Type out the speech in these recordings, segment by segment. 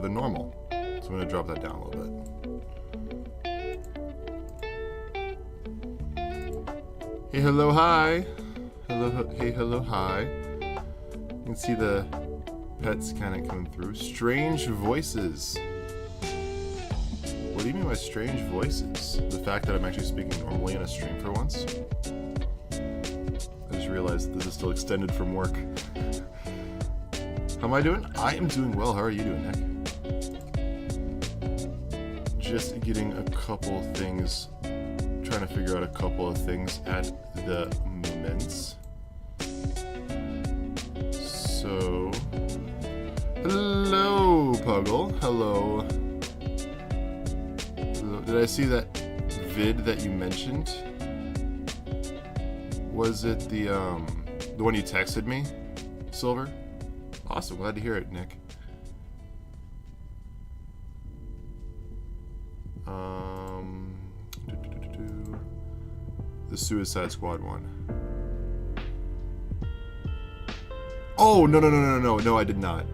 than normal. So I'm going to drop that down a little bit. Hey, hello, hi. Hello, hi. You can see the pets kind of coming through. Strange voices. What do you mean by strange voices? The fact that I'm actually speaking normally in a stream for once? I just realized that this is still extended from work. How am I doing? I am doing well. How are you doing, Nick? Just getting a couple things, trying to figure out a couple of things at the moment. So, hello, Puggle. Hello. Did I see that vid that you mentioned? Was it the one you texted me, Silver? Awesome, glad to hear it, Nick. The Suicide Squad one. Oh, no, I did not.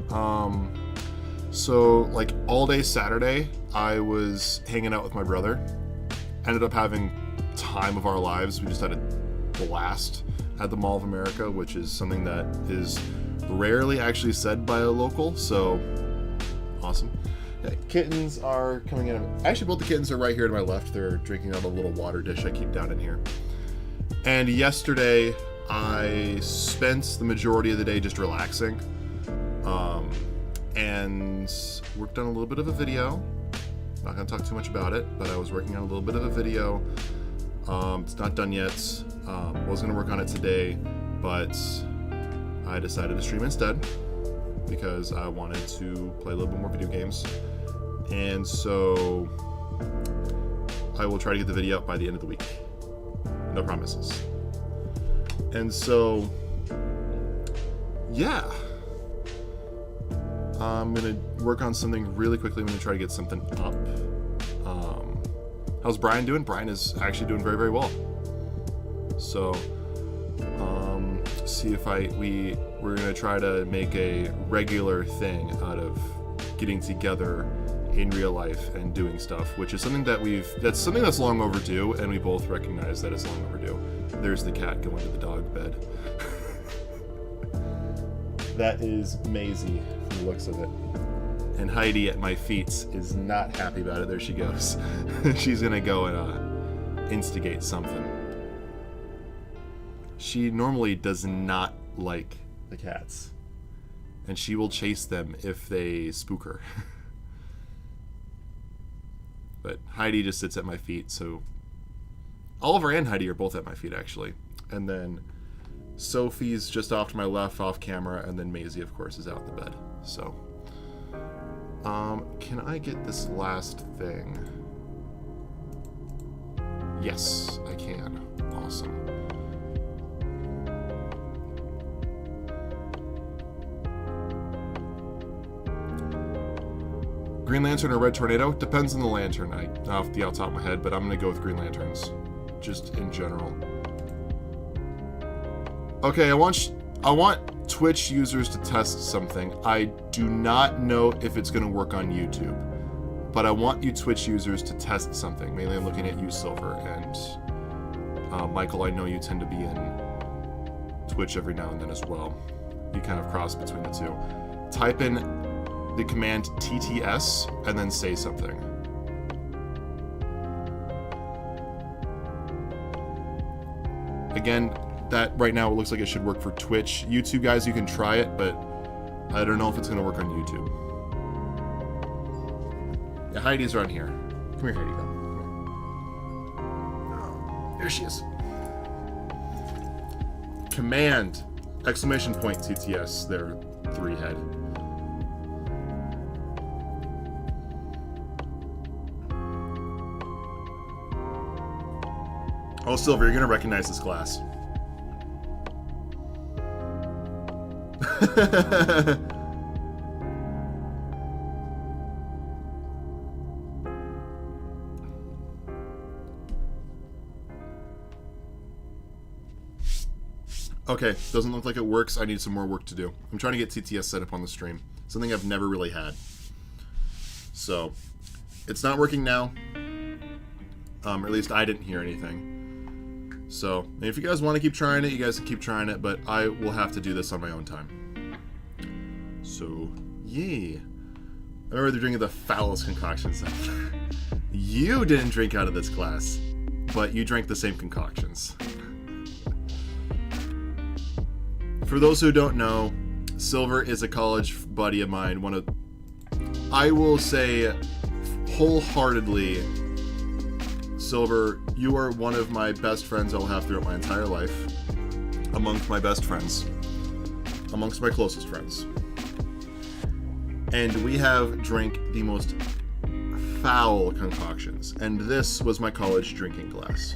So, like, all day Saturday, I was hanging out with my brother. Ended up having time of our lives. We just had a blast at the Mall of America, which is something that is rarely actually said by a local, so awesome. Yeah, kittens are coming in. Actually, both the kittens are right here to my left. They're drinking out of a little water dish I keep down in here. And yesterday, I spent the majority of the day just relaxing. And worked on a little bit of a video. Not gonna talk too much about it, but I was working on a little bit of a video. It's not done yet. Was gonna work on it today, but I decided to stream instead because I wanted to play a little bit more video games. And so I will try to get the video up by the end of the week. No promises. And so, yeah. I'm going to work on something really quickly. I'm going to try to get something up. How's Brian doing? Brian is actually doing very, very well. So, see if we're going to try to make a regular thing out of getting together in real life and doing stuff, which is something that's something that's long overdue, and we both recognize that it's long overdue. There's the cat going to the dog bed. That is Maisie from the looks of it. And Heidi at my feet is not happy about it. There she goes. She's gonna go and instigate something. She normally does not like the cats. And she will chase them if they spook her. But Heidi just sits at my feet, so Oliver and Heidi are both at my feet, actually. And then Sophie's just off to my left, off camera, and then Maisie, of course, is out in the bed. So, can I get this last thing? Yes, I can. Awesome. Green Lantern or Red Tornado? Depends on the lantern. Off the top of my head, but I'm gonna go with Green Lanterns, just in general. Okay, I want Twitch users to test something. I do not know if it's going to work on YouTube, but I want you Twitch users to test something. Mainly I'm looking at you, Silver, and Michael, I know you tend to be in Twitch every now and then as well. You kind of cross between the two. Type in the command TTS and then say something. Again, that right now it looks like it should work for Twitch. YouTube guys, you can try it, but I don't know if it's going to work on YouTube. Yeah, Heidi's around here. Come here, Heidi. Come here. There she is. Command! Exclamation point TTS. There, 3-head. Oh, Silver, you're going to recognize this glass. Okay, doesn't look like it works. I need some more work to do. I'm trying to get TTS set up on the stream. Something I've never really had. So it's not working now. Or at least I didn't hear anything. So if you guys want to keep trying it, you guys can keep trying it, but I will have to do this on my own time. So, yeah. I remember they're drinking the foulest concoctions ever. You didn't drink out of this glass, but you drank the same concoctions. For those who don't know, Silver is a college buddy of mine. I will say wholeheartedly, Silver, you are one of my best friends I'll have throughout my entire life. Amongst my best friends. Amongst my closest friends. And we have drank the most foul concoctions. And this was my college drinking glass.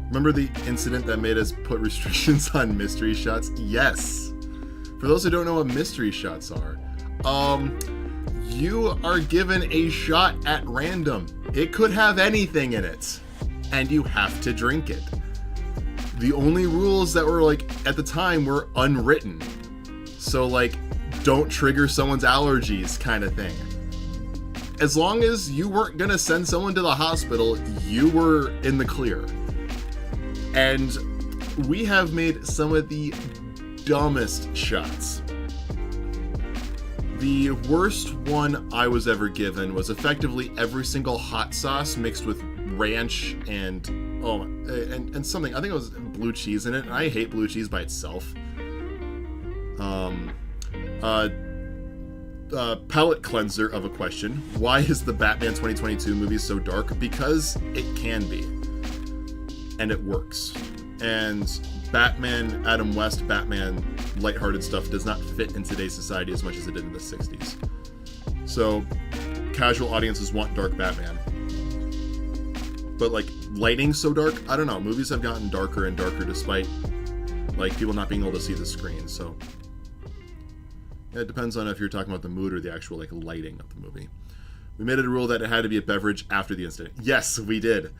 Remember the incident that made us put restrictions on mystery shots? Yes. For those who don't know what mystery shots are, you are given a shot at random. It could have anything in it, and you have to drink it. The only rules that were, like, at the time were unwritten. So, like, don't trigger someone's allergies kind of thing. As long as you weren't gonna send someone to the hospital, you were in the clear. And we have made some of the dumbest shots. The worst one I was ever given was effectively every single hot sauce mixed with ranch and something. I think it was blue cheese in it. I hate blue cheese by itself. Palate cleanser of a question. Why is the Batman 2022 movie so dark? Because it can be. And it works. And Batman, Adam West, Batman, lighthearted stuff does not fit in today's society as much as it did in the 60s. So, casual audiences want dark Batman. But, like, lighting so dark? I don't know. Movies have gotten darker and darker despite, like, people not being able to see the screen, so... Yeah, it depends on if you're talking about the mood or the actual, like, lighting of the movie. We made it a rule that it had to be a beverage after the incident. Yes, we did.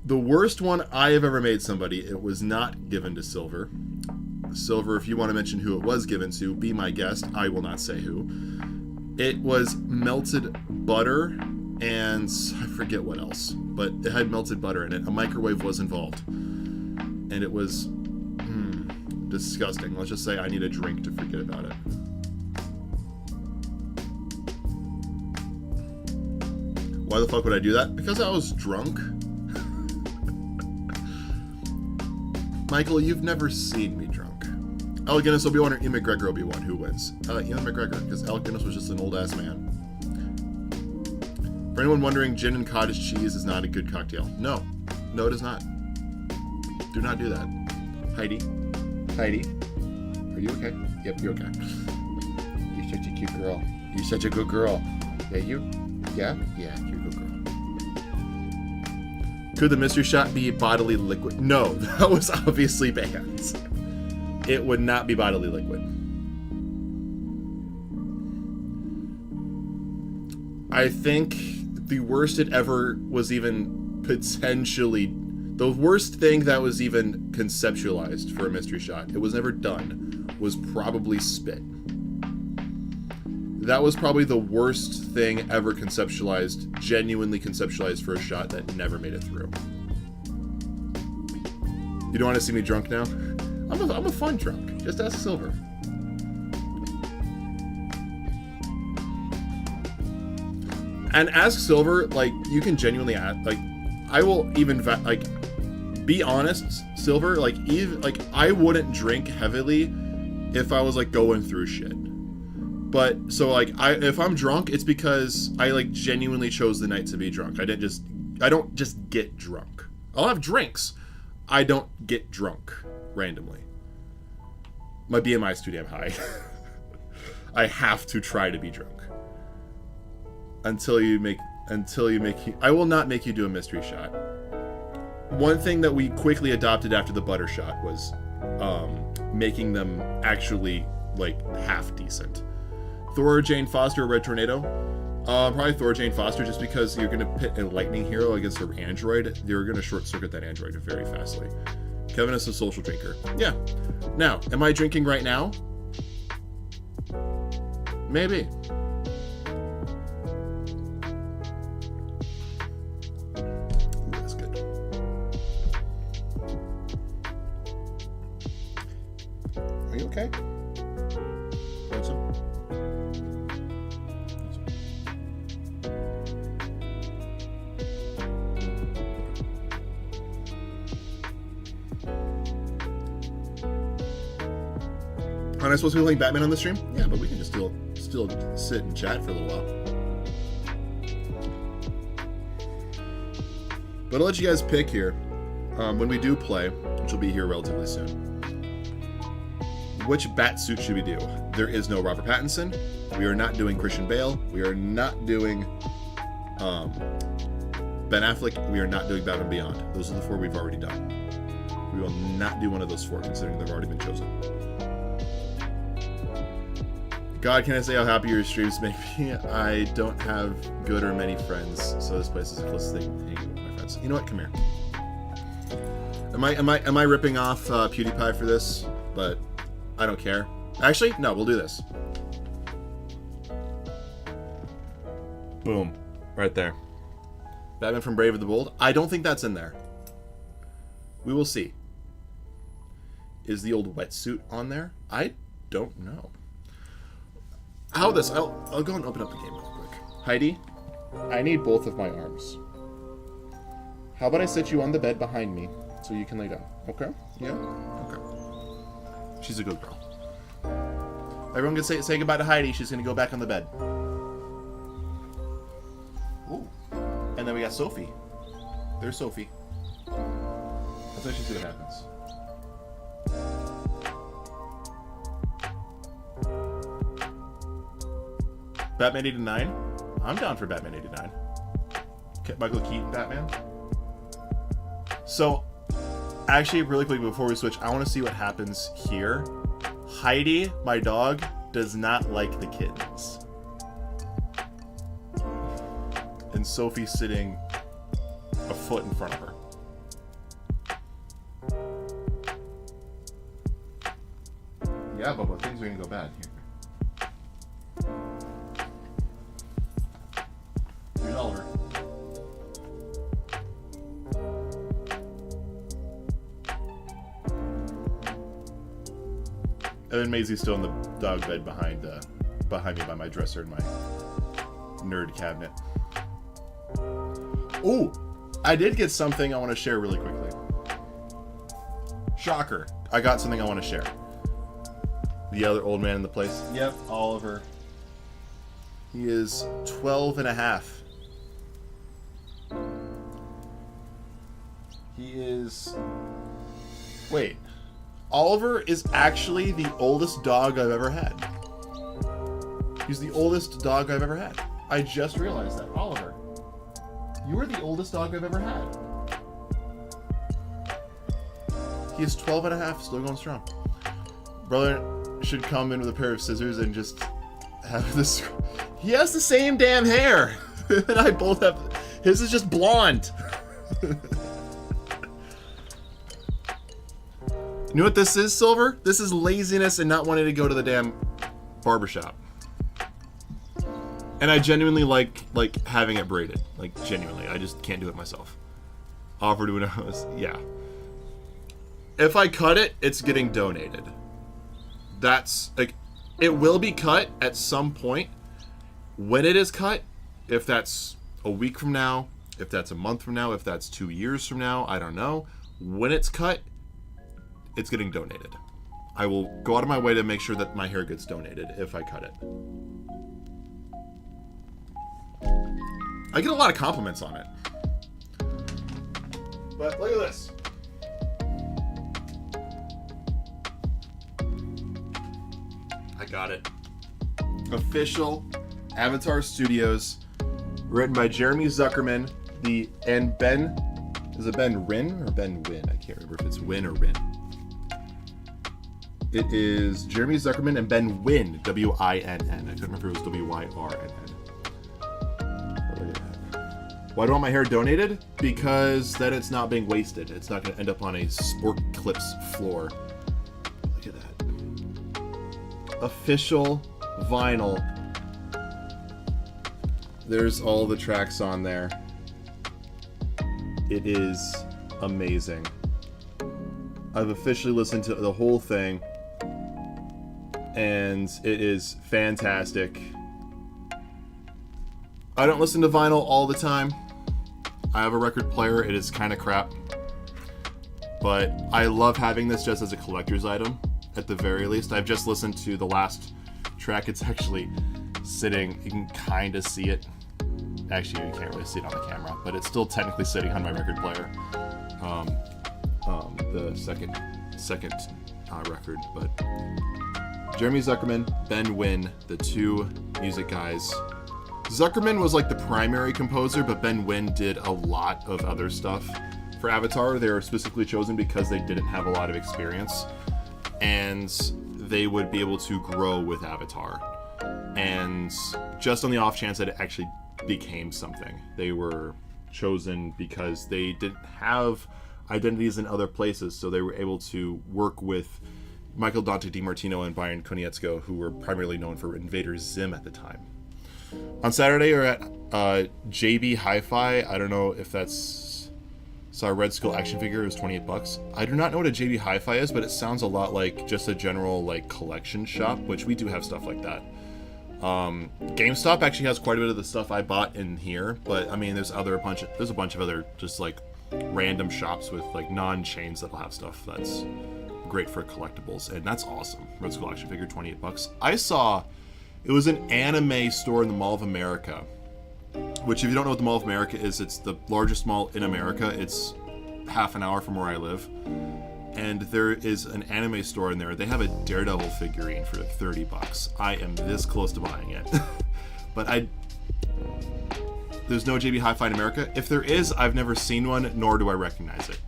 The worst one I have ever made somebody, it was not given to Silver. Silver, if you want to mention who it was given to, be my guest. I will not say who. It was melted butter and I forget what else, but it had melted butter in it. A microwave was involved. And it was disgusting. Let's just say I need a drink to forget about it. Why the fuck would I do that? Because I was drunk. Michael, you've never seen me drunk. Alec Guinness, Obi-Wan, or Ian McGregor, Obi-Wan. Who wins? Ian McGregor, because Alec Guinness was just an old-ass man. For anyone wondering, gin and cottage cheese is not a good cocktail. No. No, it is not. Do not do that. Heidi? Heidi? Are you okay? Yep, you're okay. You're such a cute girl. You're such a good girl. Yeah, you? Yeah? Yeah, you're a good girl. Could the mystery shot be bodily liquid? No, that was obviously banned. It would not be bodily liquid. I think the worst it ever was even potentially... The worst thing that was even conceptualized for a mystery shot, it was never done, was probably spit. That was probably the worst thing ever conceptualized, genuinely conceptualized for a shot that never made it through. You don't want to see me drunk now? I'm a fun drunk. Just ask Silver. And ask Silver, like, you can genuinely ask, like, I will even, like, be honest, Silver, like, even, like, I wouldn't drink heavily if I was, like, going through shit. But, so, like, if I'm drunk, it's because I, like, genuinely chose the night to be drunk. I don't just get drunk. I'll have drinks. I don't get drunk randomly. My BMI is too damn high. I have to try to be drunk. Until you make, I will not make you do a mystery shot. One thing that we quickly adopted after the butter shot was, making them actually, like, half decent. Thor or Jane Foster or Red Tornado? Probably Thor or Jane Foster, just because you're going to pit a lightning hero against an android. You're going to short circuit that android very fastly. Kevin is a social drinker. Yeah. Now, am I drinking right now? Maybe. Ooh, that's good. Are you okay? Want some? Aren't I supposed to be playing Batman on the stream? Yeah, but we can just still sit and chat for a little while. But I'll let you guys pick here when we do play, which will be here relatively soon. Which bat suit should we do? There is no Robert Pattinson. We are not doing Christian Bale. We are not doing Ben Affleck. We are not doing Batman Beyond. Those are the 4 we've already done. We will not do one of those 4, considering they've already been chosen. God, can I say how happy your streams make me? I don't have good or many friends, so this place is the closest thing to hanging with my friends. You know what? Come here. Am I ripping off PewDiePie for this? But I don't care. Actually, no. We'll do this. Boom, right there. Batman from Brave and the Bold. I don't think that's in there. We will see. Is the old wetsuit on there? I don't know. How this? I'll go and open up the game real quick. Heidi, I need both of my arms. How about I sit you on the bed behind me so you can lay down? Okay? Yeah? Okay. She's a good girl. Everyone can say goodbye to Heidi. She's going to go back on the bed. Ooh. And then we got Sophie. There's Sophie. Let's actually see what happens. Batman 89? I'm down for Batman 89. Michael Keaton Batman. So, actually, really quick before we switch, I want to see what happens here. Heidi, my dog, does not like the kittens. And Sophie's sitting a foot in front of her. Yeah, Bubba, things are going to go bad here. Here's Oliver. And then Maisie's still in the dog bed behind me by my dresser and my nerd cabinet. Ooh, I did get something I want to share really quickly. Shocker. I got something I want to share. The other old man in the place. Yep, Oliver. He is 12 and a half. He is... Wait. Oliver is actually the oldest dog I've ever had. He's the oldest dog I've ever had. I just realized that. Oliver, you are the oldest dog I've ever had. He is 12 and a half, still going strong. Brother should come in with a pair of scissors and just have this... He has the same damn hair! And I both have... His is just blonde. You know what this is, Silver? This is laziness and not wanting to go to the damn barbershop. And I genuinely like having it braided. Like, genuinely. I just can't do it myself. Offer to an yeah. If I cut it, it's getting donated. That's, like, it will be cut at some point. When it is cut, if that's a week from now, if that's a month from now, if that's 2 years from now, I don't know. When it's cut, it's getting donated. I will go out of my way to make sure that my hair gets donated if I cut it. I get a lot of compliments on it. But look at this. I got it. Official Avatar Studios, written by Jeremy Zuckerman, and Ben, is it Ben Wynn or Ben Wynn? I can't remember if it's Wynn or Wynn. It is Jeremy Zuckerman and Ben Wynn, W-I-N-N. I couldn't remember if it was W-Y-R-N-N. Why do I want my hair donated? Because then it's not being wasted. It's not going to end up on a Sport Clips floor. Look at that. Official vinyl. There's all the tracks on there. It is amazing. I've officially listened to the whole thing, and it is fantastic. I don't listen to vinyl all the time. I have a record player. It is kind of crap. But I love having this just as a collector's item, at the very least. I've just listened to the last track. It's actually sitting. You can kind of see it. Actually, you can't really see it on the camera, but it's still technically sitting on my record player. The second record. But Jeremy Zuckerman, Ben Wynn, the two music guys. Zuckerman was like the primary composer, but Ben Wynn did a lot of other stuff for Avatar. They were specifically chosen because they didn't have a lot of experience, and they would be able to grow with Avatar. And just on the off chance that it actually became something, they were chosen because they didn't have identities in other places, so they were able to work with Michael Dante DiMartino and Brian Konietzko, who were primarily known for Invader Zim at the time. On Saturday, we're at JB Hi-Fi. I don't know if that's... Saw a Red Skull action figure. It was $28. I do not know what a JB Hi-Fi is, but it sounds a lot like just a general like collection shop, which we do have stuff like that. GameStop actually has quite a bit of the stuff I bought in here, but I mean, there's a bunch of other just like random shops with like non-chains that'll have stuff that's great for collectibles, and that's awesome. Red Skull action figure, $28. I saw it was an anime store in the Mall of America, which if you don't know what the Mall of America is, it's the largest mall in America. It's half an hour from where I live, and there is an anime store in there. They have a Daredevil figurine for $30. I am this close to buying it. But there's no JB Hi-Fi in America. If there is, I've never seen one, nor do I recognize it.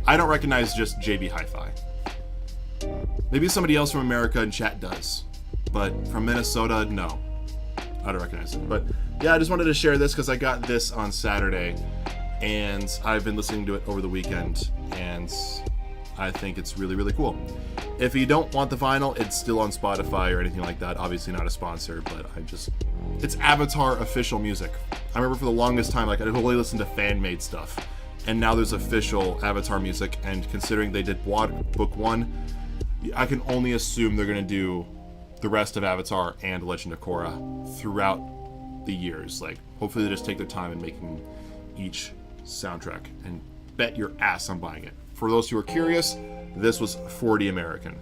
I don't recognize just JB Hi-Fi. Maybe somebody else from America in chat does, but from Minnesota, no. I don't recognize it. But yeah, I just wanted to share this because I got this on Saturday, and I've been listening to it over the weekend, and I think it's really, really cool. If you don't want the vinyl, it's still on Spotify or anything like that. Obviously not a sponsor, but it's Avatar official music. I remember for the longest time, like, I'd only listen to fan-made stuff, and now there's official Avatar music, and considering they did Book 1, I can only assume they're going to do the rest of Avatar and Legend of Korra throughout the years. Like, hopefully they just take their time in making each soundtrack, and bet your ass I'm buying it. For those who are curious, this was $40 American,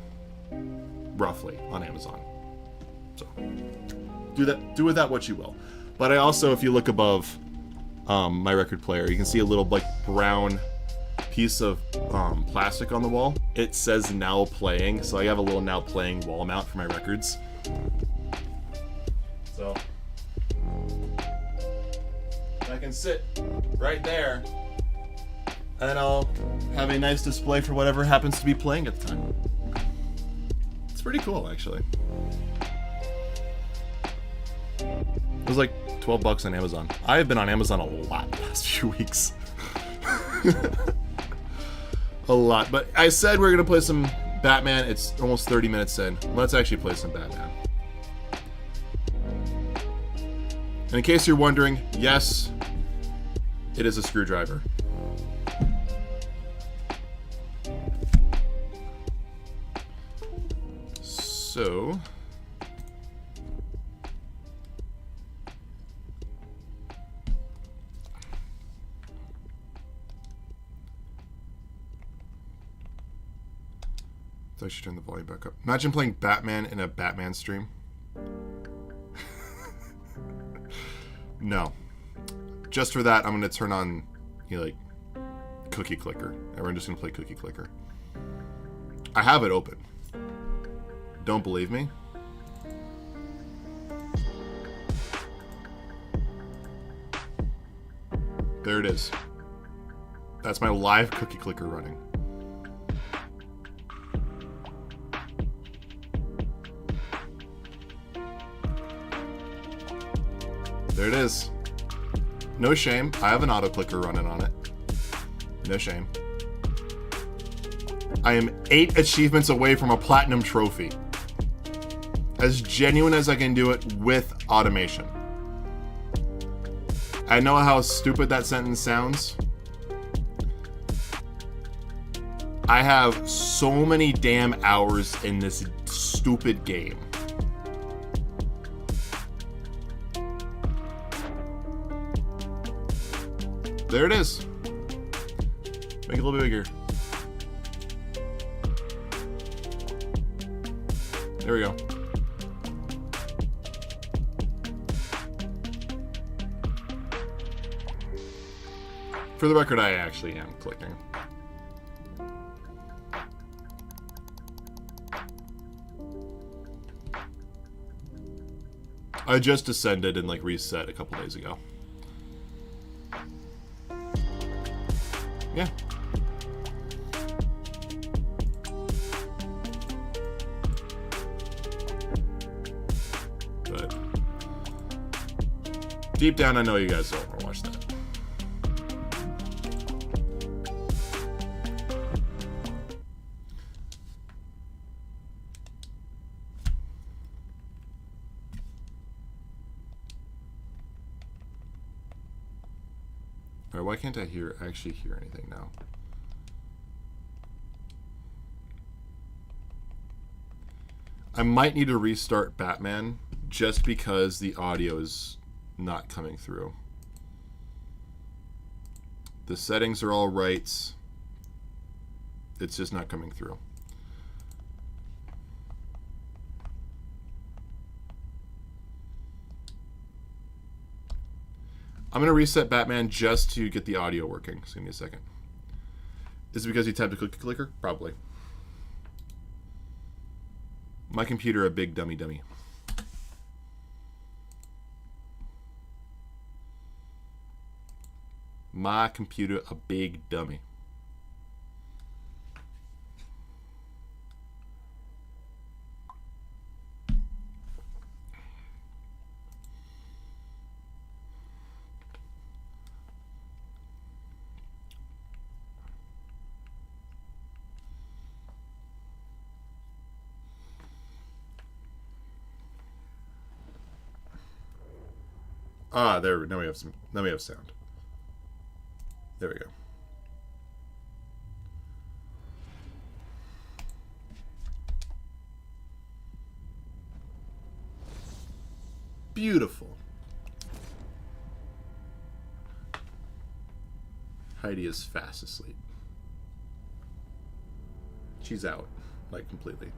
roughly, on Amazon. So, do with that what you will. But I also, if you look above my record player, you can see a little like brown piece of plastic on the wall. It says now playing, so I have a little now playing wall mount for my records. So I can sit right there, and I'll have a nice display for whatever happens to be playing at the time. It's pretty cool, actually. It was like $12 on Amazon. I have been on Amazon a lot the past few weeks. A lot. But I said we're going to play some Batman. It's almost 30 minutes in. Let's actually play some Batman. And in case you're wondering, yes, it is a screwdriver. So... I should turn the volume back up. Imagine playing Batman in a Batman stream. No. Just for that, I'm going to turn on, Cookie Clicker. And we're just going to play Cookie Clicker. I have it open. Don't believe me? There it is. That's my live Cookie Clicker running. There it is. No shame. I have an auto clicker running on it. No shame. I am 8 achievements away from a platinum trophy. As genuine as I can do it with automation. I know how stupid that sentence sounds. I have so many damn hours in this stupid game. There it is. Make it a little bit bigger. There we go. For the record, I actually am clicking. I just descended and like reset a couple days ago. Yeah. But deep down, I know you guys don't want to watch that. Alright, why can't I actually hear anything now? I might need to restart Batman just because the audio is not coming through. The settings are all right. It's just not coming through. I'm going to reset Batman just to get the audio working. Just give me a second. Is it because you tapped a cookie clicker? Probably. My computer a big dummy. My computer a big dummy. Ah, there. Now we have some. Now we have sound. There we go. Beautiful. Heidi is fast asleep. She's out, like completely.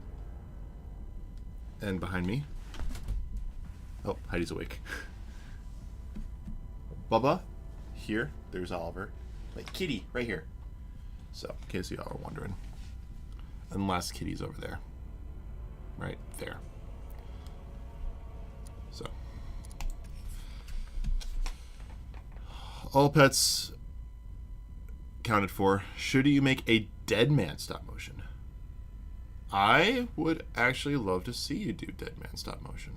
And behind me. Oh, Heidi's awake. Bubba, here. There's Oliver. My kitty, right here. So, in case y'all are wondering. And the last kitty's over there. Right there. So. All pets counted for. Should you make a Dead Man stop motion? I would actually love to see you do Dead Man stop motion.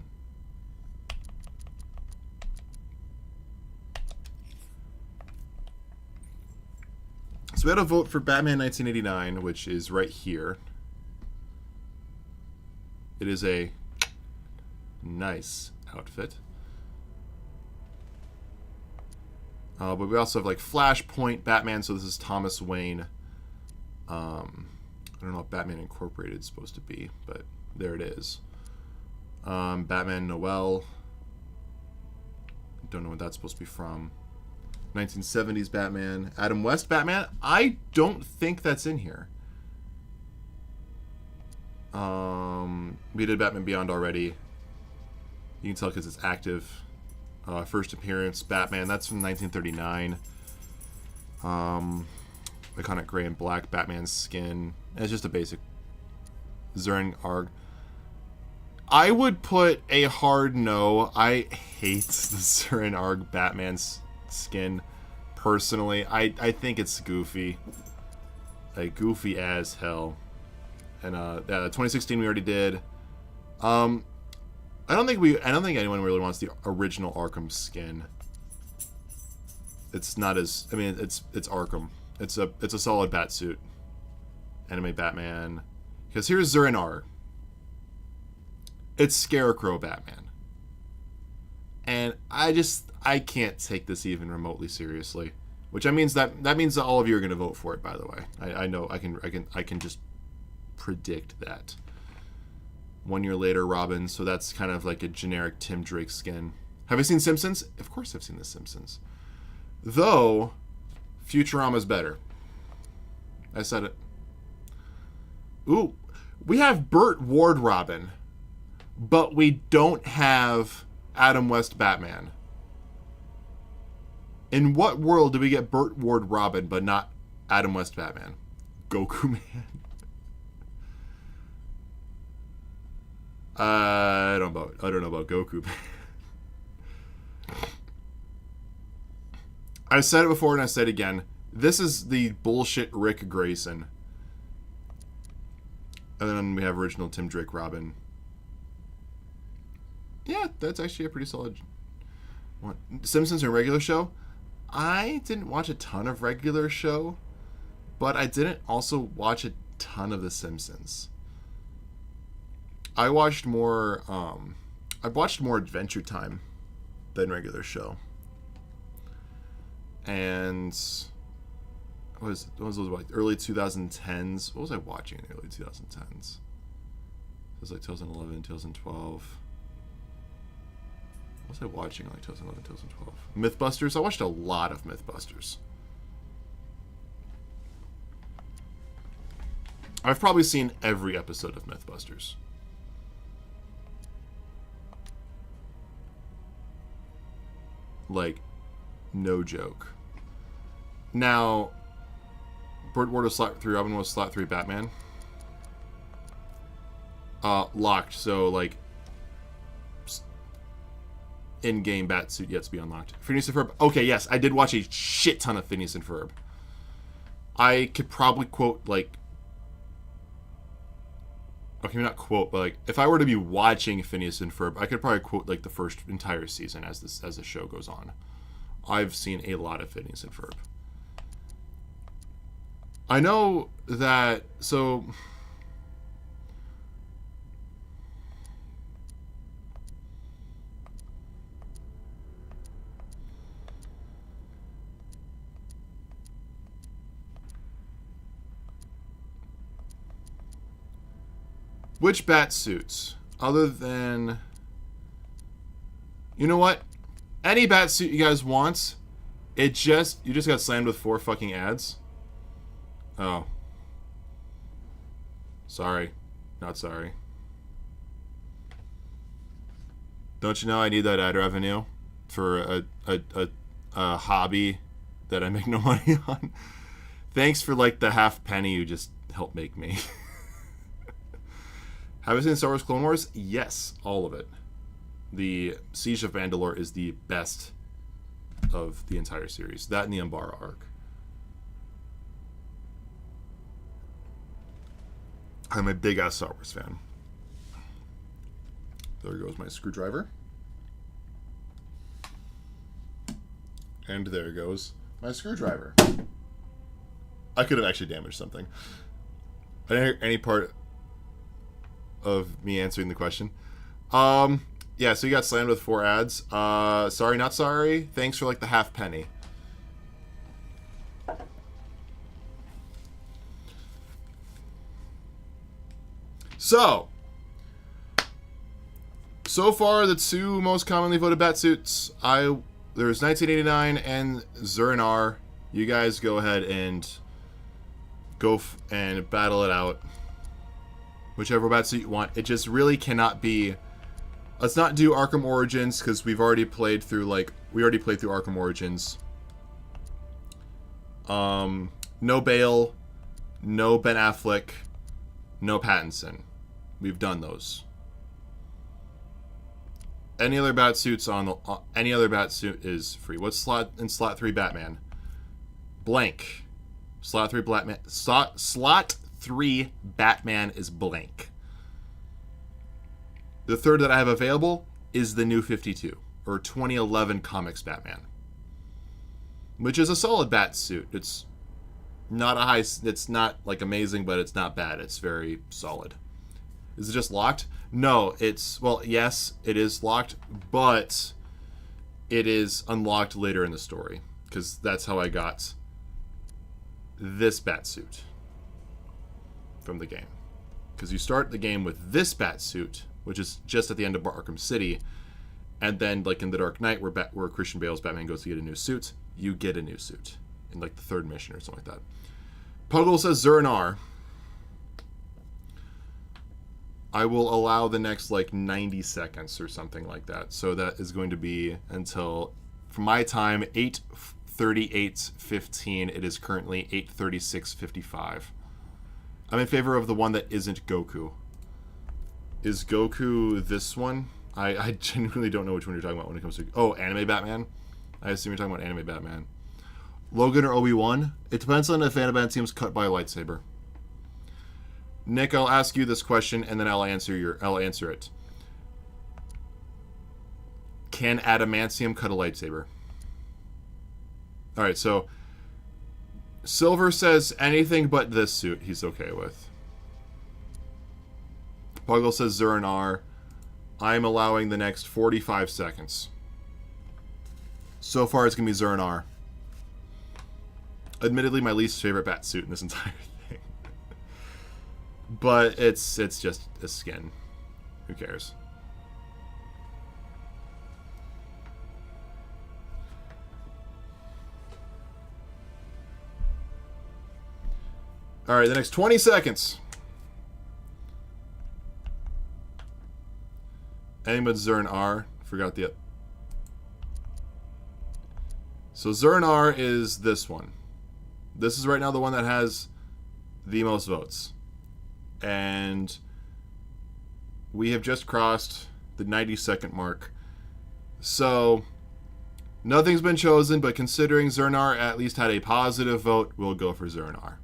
So we had a vote for Batman 1989, which is right here. It is a nice outfit. But we also have like Flashpoint Batman, so this is Thomas Wayne. I don't know what Batman Incorporated is supposed to be, but there it is. Batman Noel. Don't know what that's supposed to be from. 1970s Batman. Adam West Batman. I don't think that's in here. We did Batman Beyond already. You can tell because it's active. First appearance Batman. That's from 1939. Iconic gray and black Batman skin. It's just a basic Zurin Arg. I would put a hard no. I hate the Zurin Arg Batman's skin personally. I think it's goofy, like goofy as hell. And 2016 we already did. I don't think anyone really wants the original Arkham skin. it's not as, I mean, it's Arkham. It's a solid bat suit. Anime Batman. Because here's Zur-En-Arrh. It's Scarecrow Batman. And I can't take this even remotely seriously. Which means that all of you are going to vote for it, by the way. I know I can just predict that. 1 year later, Robin, so that's kind of like a generic Tim Drake skin. Have I seen Simpsons? Of course I've seen The Simpsons. Though Futurama's better. I said it. Ooh, we have Burt Ward Robin, but we don't have Adam West Batman. In what world do we get Burt Ward Robin, but not Adam West Batman? Goku Man. I don't know about Goku. I said it before and I said it again. This is the bullshit Rick Grayson. And then we have original Tim Drake Robin. Yeah, that's actually a pretty solid one. Simpsons or regular show? I didn't watch a ton of regular show, but I didn't also watch a ton of The Simpsons. I watched more Adventure Time than regular show. And what was those like early 2010s? What was I watching in the early 2010s? It was like 2011, 2012. What was I watching in like 2011, 2012? Mythbusters. I watched a lot of Mythbusters. I've probably seen every episode of Mythbusters. Like, no joke. Now, Burt Ward was slot 3 Robin, was slot 3 Batman. Locked, so like in-game bat suit yet to be unlocked. Phineas and Ferb. Okay, yes, I did watch a shit ton of Phineas and Ferb. I could probably quote like, okay, not quote, but like if I were to be watching Phineas and Ferb, I could probably quote like the first entire season as the show goes on. I've seen a lot of Phineas and Ferb. I know that, so which bat suits other than, you know what? Any bat suit you guys want, you just got slammed with 4 fucking ads. Oh. Sorry. Not sorry. Don't you know I need that ad revenue for a hobby that I make no money on? Thanks for like the half penny you just helped make me. Have you seen Star Wars Clone Wars? Yes, all of it. The Siege of Mandalore is the best of the entire series. That and the Umbara arc. I'm a big ass Star Wars fan. There goes my screwdriver. And there goes my screwdriver. I could have actually damaged something. I didn't hear any part of me answering the question. Yeah, so you got slammed with 4 ads. Sorry, not sorry. Thanks for like the half penny. So far the 2 most commonly voted batsuits. There's 1989 and Zur-En-Arrh. You guys go ahead and and battle it out. Whichever batsuit you want. It just really cannot be. Let's not do Arkham Origins because we already played through Arkham Origins. No Bale, no Ben Affleck, no Pattinson. We've done those. Any other batsuits any other batsuit is free. What's slot 3 Batman? Blank. Slot 3 Batman. Slot 3 Batman is blank. The third that I have available is the New 52 or 2011 comics Batman. which is a solid bat suit. It's not a high. It's not like amazing, but it's not bad. It's very solid. Is it just locked? No, it's, well, yes, it is locked, but it is unlocked later in the story, because that's how I got this bat suit from the game. Because you start the game with this bat suit, which is just at the end of Arkham City, and then, like in The Dark Knight, where Christian Bale's Batman goes to get a new suit, you get a new suit in like the third mission or something like that. Puggle says Zernar. I will allow the next like 90 seconds or something like that. So that is going to be until, from my time, 8:38:15. It is currently 8:36:55. I'm in favor of the one that isn't Goku. Is Goku this one? I genuinely don't know which one you're talking about when it comes to... Oh, Anime Batman? I assume you're talking about Anime Batman. Logan or Obi-Wan? It depends on if adamantium's cut by a lightsaber. Nick, I'll ask you this question and then I'll answer it. Can adamantium cut a lightsaber? Alright, so Silver says anything but this suit he's okay with. Puggle says Zernar. I'm allowing the next 45 seconds. So far it's going to be Zernar. Admittedly, my least favorite bat suit in this entire thing. But it's just a skin. Who cares? Alright, the next 20 seconds. Anything but Zernar. Forgot the... So Zernar is this one. This is right now the one that has the most votes. And we have just crossed the 90-second mark. So nothing's been chosen, but considering Zernar at least had a positive vote, we'll go for Zernar.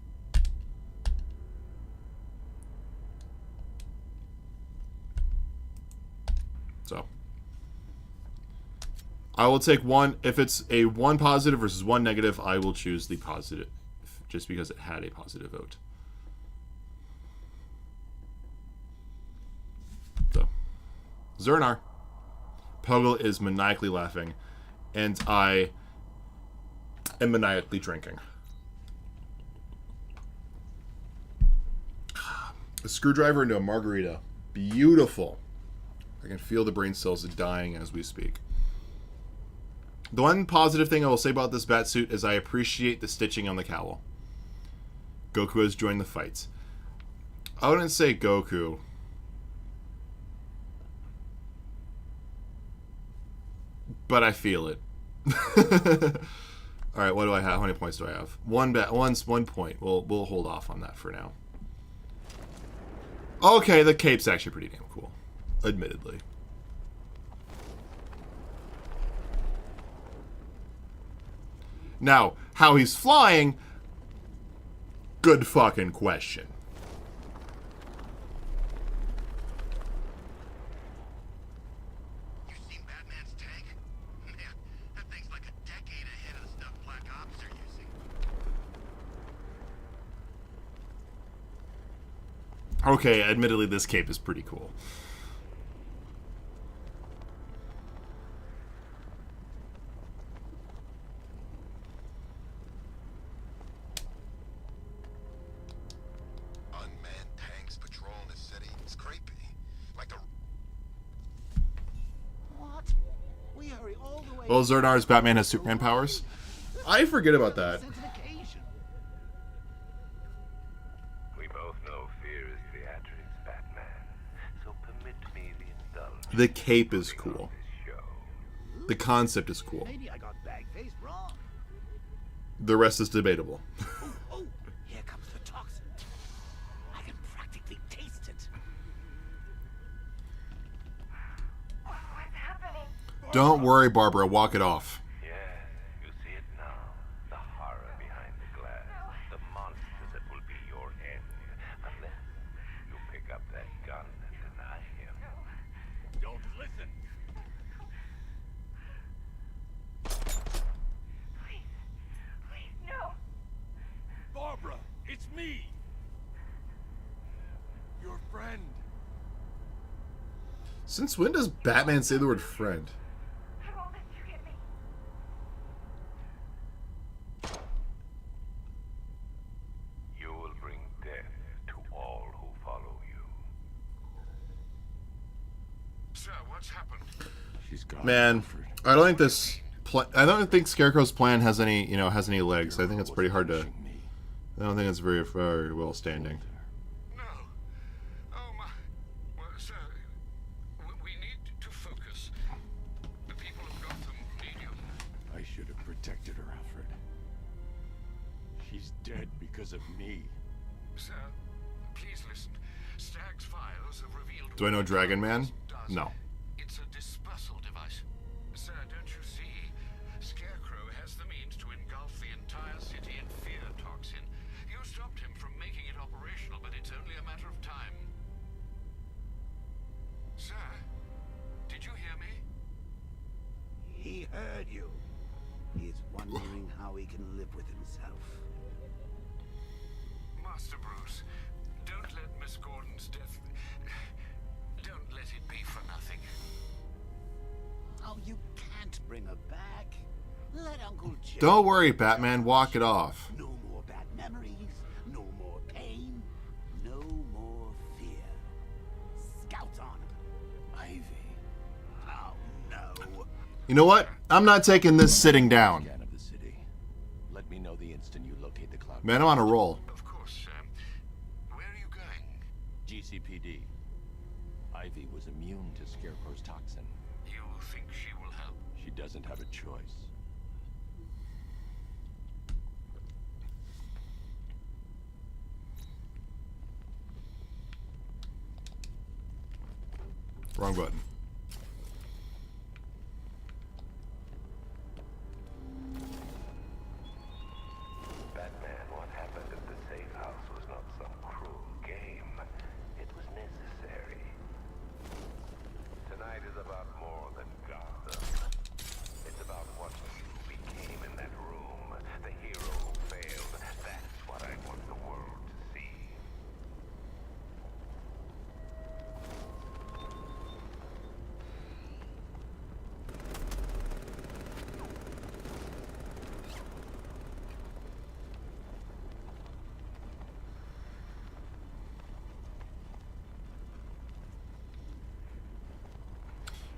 So I will take one. If it's a one positive versus one negative, I will choose the positive just because it had a positive vote. So Zernar. Puggle is maniacally laughing, and I am maniacally drinking. A screwdriver into a margarita. Beautiful. I can feel the brain cells dying as we speak. The one positive thing I will say about this batsuit is I appreciate the stitching on the cowl. Goku has joined the fight. I wouldn't say Goku. But I feel it. Alright, what do I have? How many points do I have? One point. We'll hold off on that for now. Okay, the cape's actually pretty damn cool. Admittedly. Now, how he's flying, good fucking question. You seen Batman's tank? Man, that thing's like a decade ahead of the stuff Black Ops are using. Okay, admittedly, this cape is pretty cool. Well, Zernar's Batman has Superman powers. I forget about that. We both know fear is theatrics, Batman. So permit me the indulgence. The cape is cool. The concept is cool. Maybe I got bag-faced wrong. The rest is debatable. Oh, here comes the toxin. I can practically taste it. What's happening? Don't worry, Barbara. Walk it off. Yes, you see it now. The horror behind the glass. The monster that will be your end. Unless you pick up that gun and deny him. Don't listen. Please, Since when does Batman say the word friend? I won't let you get me. You will bring death to all who follow you. Sir, what's happened? She's gone. Man, Alfred. I don't think this. I don't think Scarecrow's plan has any, has any legs. I think it's pretty hard to. Punching me. I don't think it's very well standing. No. Oh, my. Well, sir, we need to focus. The people of Gotham need you. I should have protected her, Alfred. She's dead because of me. Sir, please listen. Stagg's files have revealed... Do I know what Dragon Man? does. No. It's a dispersal device. Sir, don't you see? Scarecrow has the means to engulf the entire city in fear toxin. You stopped him from making it operational, but it's only a matter of time. Sir, did you hear me? He heard you. He is wondering how he can live with himself. Master Bruce, don't let Miss Gordon's death... Don't let it be for nothing. Oh, you can't bring her back. Let Uncle Joe... Don't worry, Batman. Walk it off. No more bad memories. No more pain. No more fear. Scout on him. Ivy. Oh, no. You know what? I'm not taking this sitting down. Scan of the city. Let me know the instant you locate the cloud. Man, I'm on a roll. Of course, where are you going? GCPD. Ivy was immune to Scarecrow's toxin. You think she will help? She doesn't have a choice. Wrong button. Batman, what happened at the safe house was not some cruel game. It was necessary. Tonight is about more than Gotham. It's about what you became in that room. The hero who failed. That's what I want the world to see.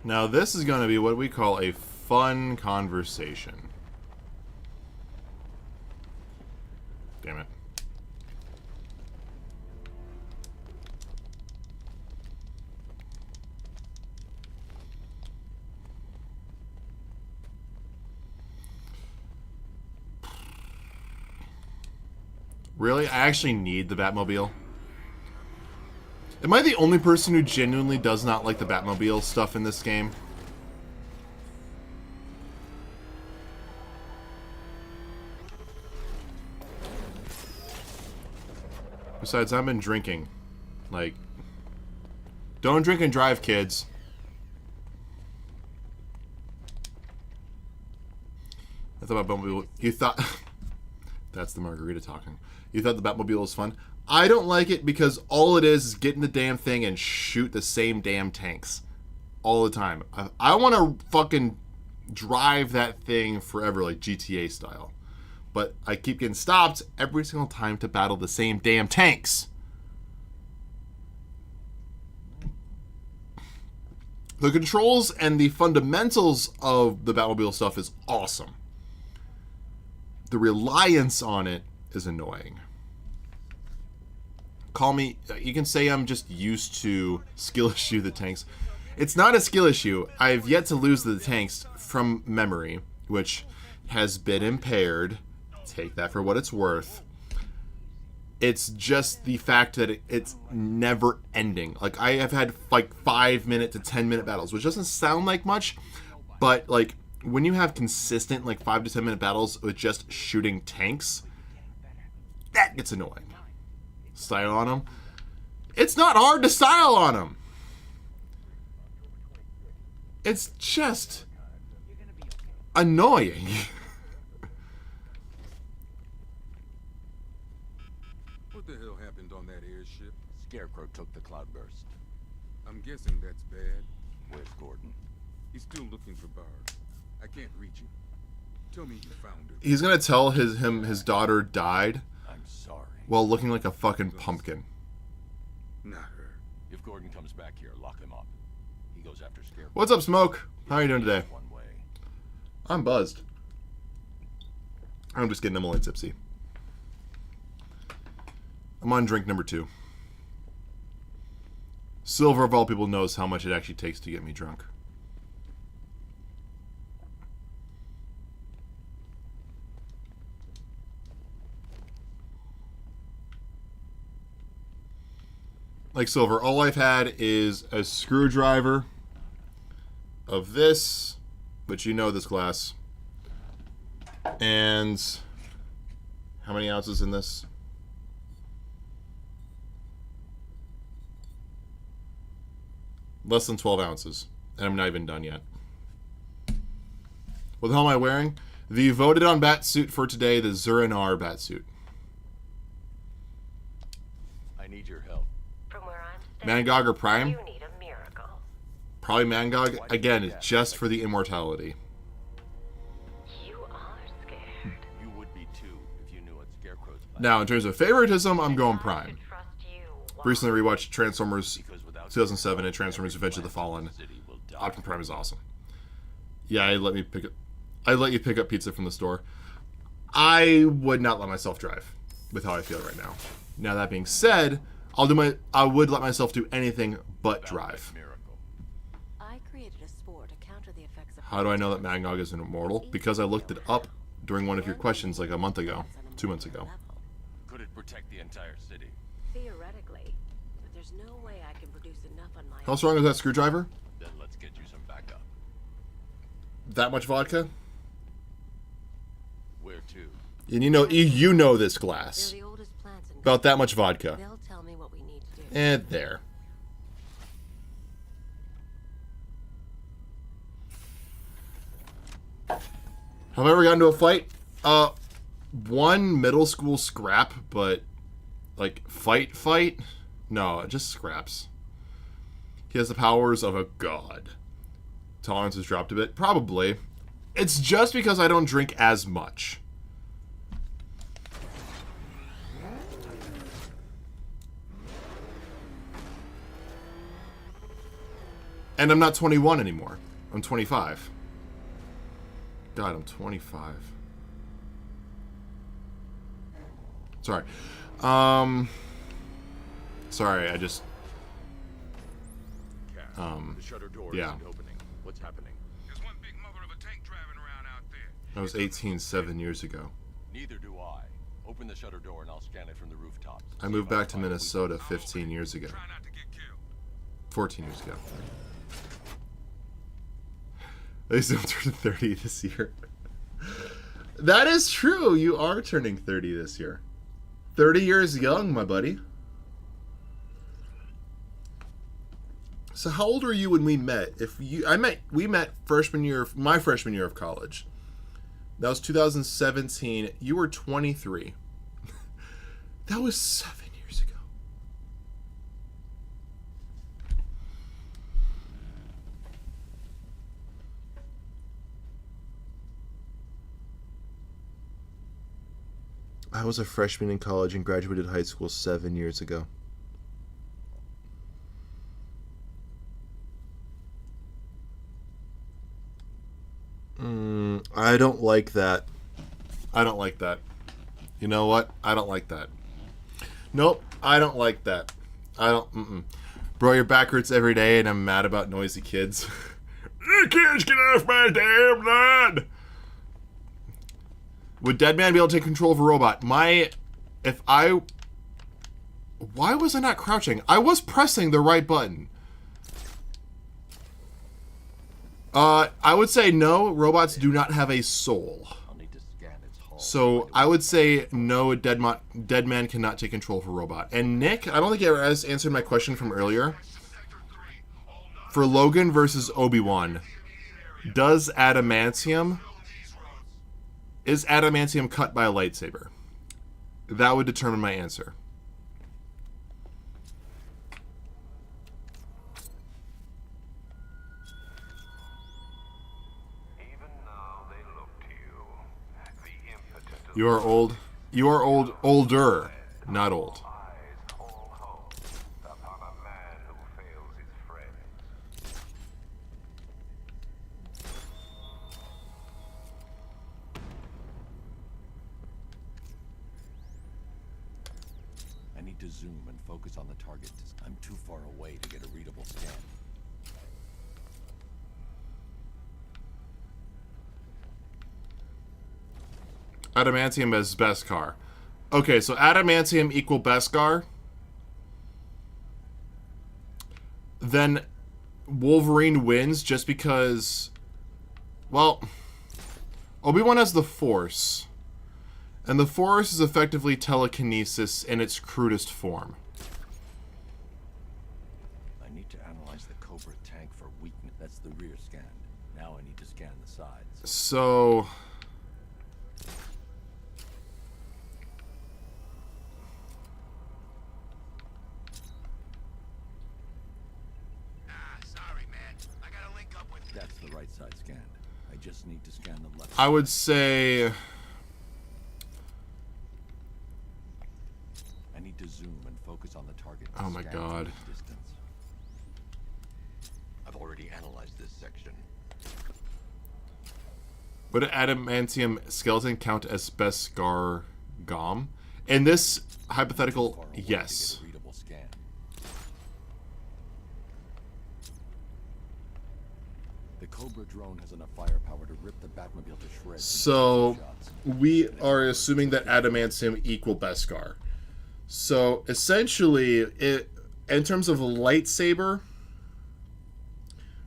Now this is going to be what we call a fun conversation. Damn it. Really? I actually need the Batmobile? Am I the only person who genuinely does not like the Batmobile stuff in this game? Besides, I've been drinking. Like, don't drink and drive, kids. I thought Batmobile. You thought that's the margarita talking. You thought the Batmobile was fun. I don't like it because all it is get in the damn thing and shoot the same damn tanks all the time. I want to fucking drive that thing forever, like GTA style. But I keep getting stopped every single time to battle the same damn tanks. The controls and the fundamentals of the Batmobile stuff is awesome. The reliance on it is annoying. Call me, you can say I'm just used to skill issue the tanks. It's not a skill issue. I've yet to lose the tanks from memory, which has been impaired. Take that for what it's worth. It's just the fact that it's never ending. Like, I have had like 5-minute to 10-minute battles, which doesn't sound like much, but like when you have consistent like 5 to 10 minute battles with just shooting tanks, that gets annoying. Style on them. It's not hard to style on them. It's just annoying. What the hell happened on that airship? Scarecrow took the cloudburst. I'm guessing that's bad. Where's Gordon? He's still looking for Barb. I can't reach him. Tell me you found her. He's gonna tell his daughter died I'm sorry. while looking like a fucking pumpkin. Not her. If Gordon comes back here, lock him up. He goes after Scarecrow. What's up, Smoke? How are you doing today? One way. I'm buzzed. I'm just getting Emily tipsy. I'm on drink number 2. Silver, of all people, knows how much it actually takes to get me drunk. Like Silver, all I've had is a screwdriver of this, but you know this glass. And how many ounces in this? Less than 12 ounces. And I'm not even done yet. What the hell am I wearing? The voted on bat suit for today, the Zurinar bat suit. I need your help. From where I'm standing, Mangog or Prime? you need a miracle. Probably Mangog. Again, it's just for the immortality. You are scared. You would be too if you knew what Scarecrow's plan. Now, in terms of favoritism, I'm going I Prime. should trust you. Why? Recently rewatched Transformers Because without 2007 and Transformers Revenge of the Fallen. the city will die. Optimus Prime is awesome. Yeah, I'd let you pick up pizza from the store. I would not let myself drive with how I feel right now. Now that being said, I would let myself do anything but drive. Miracle. I created a spore to counter the effects of How do I know that Mangog is an immortal? Because I looked it up during one of your questions like a month ago, 2 months ago. Could it protect the entire city? Theoretically, but there's no way I can produce enough on my How strong is that screwdriver? Then let's get you some backup. That much vodka? Where to? And you know this They're glass. the oldest plants in About that much vodka. They'll tell me what we need to do. And there. Have I ever gotten into a fight? One middle school scrap, but like fight? No, just scraps. He has the powers of a god. Tolerance has dropped a bit? Probably. It's just because I don't drink as much. And I'm not 21 anymore. I'm 25. God, I'm 25. Sorry. Sorry, I just... The shutter door yeah. isn't opening. What's happening? There's one big mother of a tank driving around out there. That was 18, 7 years ago. Neither do I. Open the shutter door and I'll scan it from the rooftops. I moved back to Minnesota 15 years ago. Try not to get killed. 14 years ago. I still turned 30 this year. That is true. You are turning 30 this year. 30 years young, my buddy. So how old were you when we met? We met my freshman year of college. That was 2017. You were 23. That was 7 years ago. I was a freshman in college and graduated high school 7 years ago. I don't like that. I don't like that. You know what? I don't like that. Nope, I don't like that. I don't. Bro, your back hurts every day, and I'm mad about noisy kids. You kids, get off my damn lawn! Would Deadman be able to take control of a robot? Why was I not crouching? I was pressing the right button. I would say no, robots do not have a soul. I'll need to scan its hull. So I would say no, Deadman cannot take control of a robot. And Nick, I don't think you ever answered my question from earlier. For Logan versus Obi-Wan, is adamantium cut by a lightsaber? That would determine my answer. You are old. You are old. Older, not old. Eyes all hope upon a man who fails his friends. I need to zoom and focus on the target. I'm too far away to get a readable scan. Adamantium as Beskar. Okay, so Adamantium equal Beskar. Then Wolverine wins just because... Well, Obi-Wan has the Force. And the Force is effectively telekinesis in its crudest form. I need to analyze the Cobra tank for weakness. That's the rear scan. Now I need to scan the sides. So... Sorry, man. I gotta link up with... That's the right side scanned. I just need to scan the left. I would say... I need to zoom and focus on the target. Oh my Scan God. from this distance. I've already analyzed this section. Would an adamantium skeleton count as Beskar Gom? In this hypothetical, Far away to yes. get a readable scan. The Cobra drone has enough firepower to rip the Batmobile to shreds. in So, 2 shots. we are assuming that adamantium equal Beskar. So, essentially, in terms of lightsaber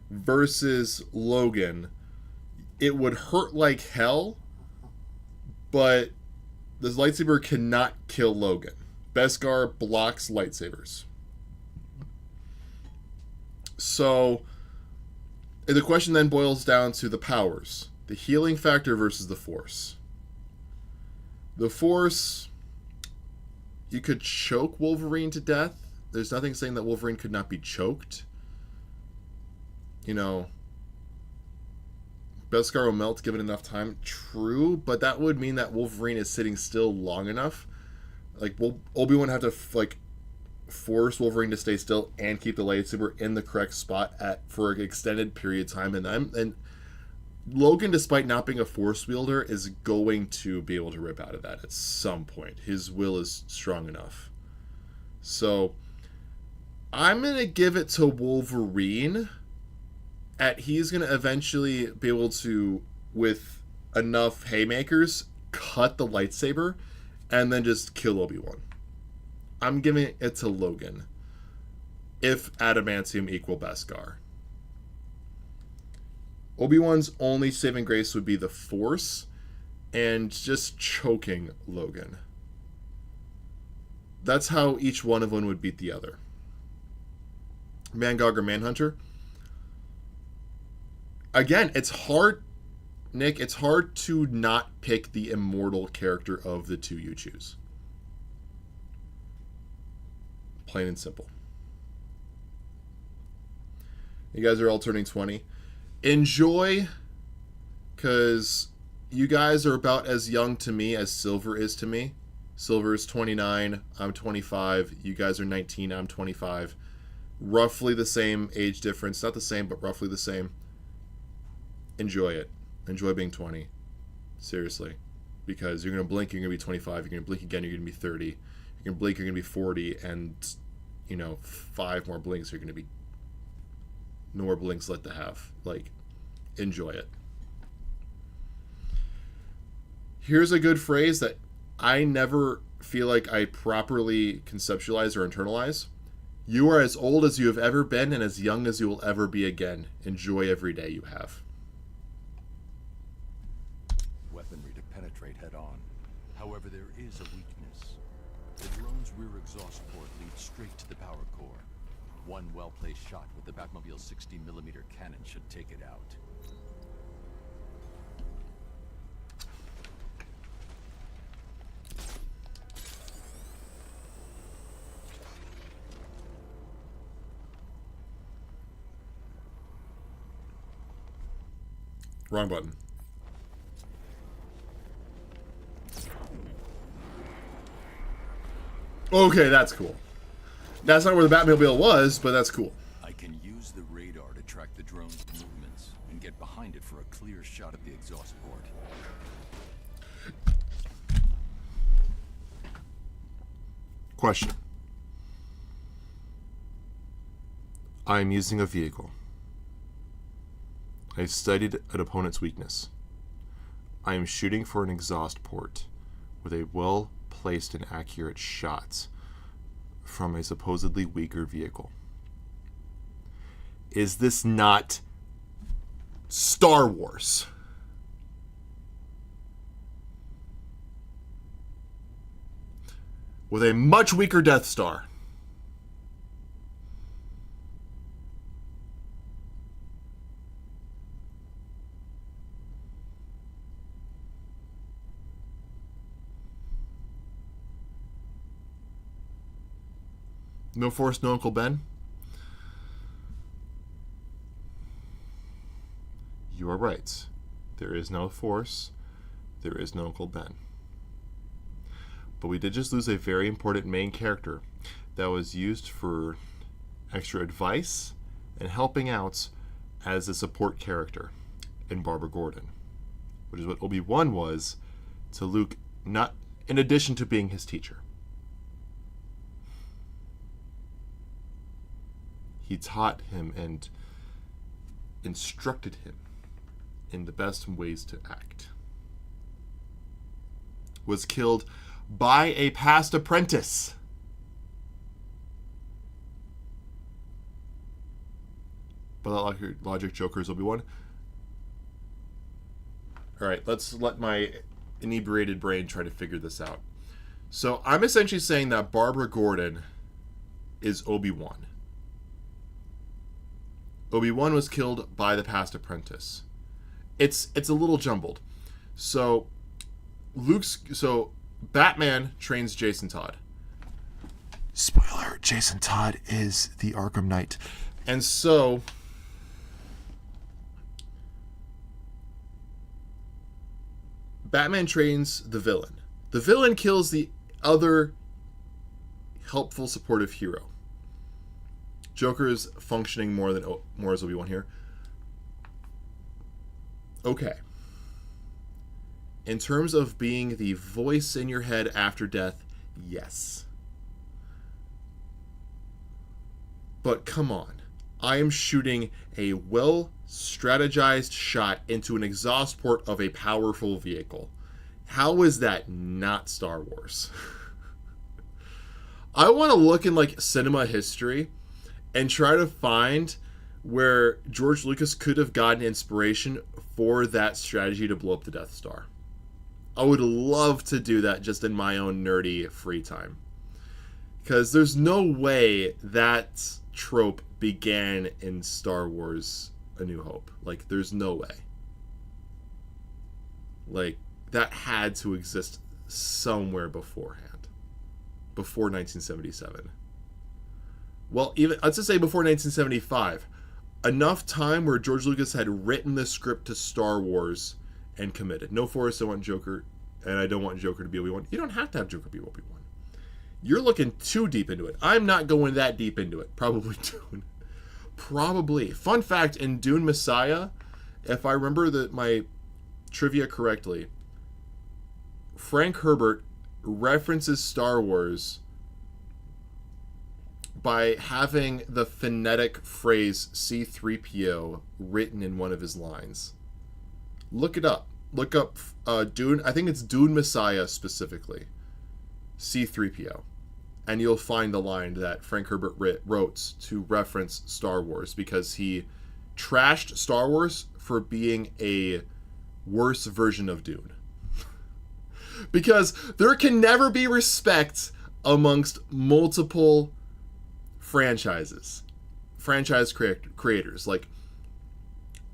versus Logan, it would hurt like hell, but this lightsaber cannot kill Logan. Beskar blocks lightsabers. So, the question then boils down to the powers. The healing factor versus the Force. The Force... You could choke Wolverine to death. There's nothing saying that Wolverine could not be choked. You know, Beskar will melt given enough time. True, but that would mean that Wolverine is sitting still long enough. Like, Obi-Wan have to, like, force Wolverine to stay still and keep the lightsaber in the correct spot for an extended period of time. And Logan, despite not being a Force wielder, is going to be able to rip out of that at some point. His will is strong enough. So, I'm going to give it to Wolverine. He's going to eventually be able to, with enough haymakers, cut the lightsaber and then just kill Obi-Wan. I'm giving it to Logan. If adamantium equal Beskar. Obi-Wan's only saving grace would be the Force and just choking Logan. That's how each one of them would beat the other. Mangog or Manhunter? Again, it's hard, Nick, it's hard to not pick the immortal character of the two you choose. Plain and simple. You guys are all turning 20. Enjoy, because you guys are about as young to me as Silver is to me. Silver is 29, I'm 25, you guys are 19, I'm 25. Roughly the same age difference, not the same, but roughly the same. Enjoy it. Enjoy being 20. Seriously. Because you're going to blink, you're going to be 25, you're going to blink again, you're going to be 30. You're going to blink, you're going to be 40, and, 5 more blinks, you're going to be... No more blinks left to have. Like, enjoy it. Here's a good phrase that I never feel like I properly conceptualize or internalize. You are as old as you have ever been and as young as you will ever be again. Enjoy every day you have. Weaponry to penetrate head on. However, there is a weakness. The drone's rear exhaust port leads straight to the power core. One well-placed shot with the Batmobile's 60mm cannon should take it out. Wrong button. Okay, that's cool. That's not where the Batmobile was, but that's cool. I can use the radar to track the drone's movements and get behind it for a clear shot at the exhaust port. Question. I am using a vehicle. I studied an opponent's weakness. I am shooting for an exhaust port with a well-placed and accurate shot from a supposedly weaker vehicle. Is this not Star Wars? With a much weaker Death Star. No Force, no Uncle Ben? You are right. There is no Force. There is no Uncle Ben. But we did just lose a very important main character that was used for extra advice and helping out as a support character in Barbara Gordon, which is what Obi-Wan was to Luke, not in addition to being his teacher. He taught him and instructed him in the best ways to act. Was killed by a past apprentice. By that logic, Joker's Obi-Wan. Alright, let's let my inebriated brain try to figure this out. So I'm essentially saying that Barbara Gordon is Obi-Wan. Obi-Wan was killed by the past apprentice. It's a little jumbled. So Batman trains Jason Todd. Spoiler, Jason Todd is the Arkham Knight. And so Batman trains the villain. The villain kills the other helpful, supportive hero. Joker is functioning more as Obi-Wan here. Okay. In terms of being the voice in your head after death, yes. But come on. I am shooting a well-strategized shot into an exhaust port of a powerful vehicle. How is that not Star Wars? I want to look in like cinema history and try to find where George Lucas could have gotten inspiration for that strategy to blow up the Death Star. I would love to do that just in my own nerdy free time. Because there's no way that trope began in Star Wars A New Hope. Like, there's no way. Like, that had to exist somewhere beforehand. Before 1977. Well, even let's just say before 1975. Enough time where George Lucas had written the script to Star Wars and committed. No Force, I want Joker, and I don't want Joker to be Obi-Wan. You don't have to have Joker be Obi-Wan. You're looking too deep into it. I'm not going that deep into it. Probably Dune. Probably. Fun fact, in Dune Messiah, if I remember my trivia correctly, Frank Herbert references Star Wars by having the phonetic phrase C-3PO written in one of his lines. Look it up. Look up Dune. I think it's Dune Messiah specifically. C-3PO. And you'll find the line that Frank Herbert wrote to reference Star Wars because he trashed Star Wars for being a worse version of Dune. Because there can never be respect amongst multiple franchise creators. Like,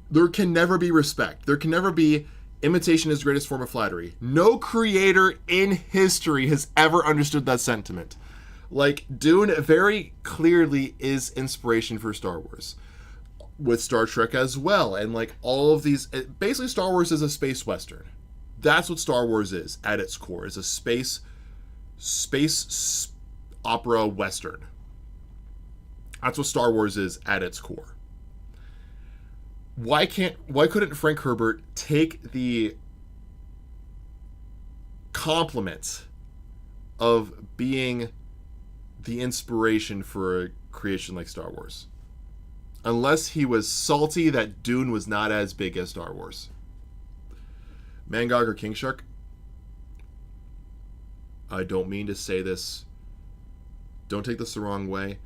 there can never be respect. There can never be imitation is the greatest form of flattery. No creator in history has ever understood that sentiment. Like, Dune very clearly is inspiration for Star Wars. With Star Trek as well. And like all of these, basically Star Wars is a space western. That's what Star Wars is at its core. Is a space opera western. That's what Star Wars is at its core. Why couldn't Frank Herbert take the compliment of being the inspiration for a creation like Star Wars? Unless he was salty that Dune was not as big as Star Wars. Mangog or King Shark? I don't mean to say this. Don't take this the wrong way.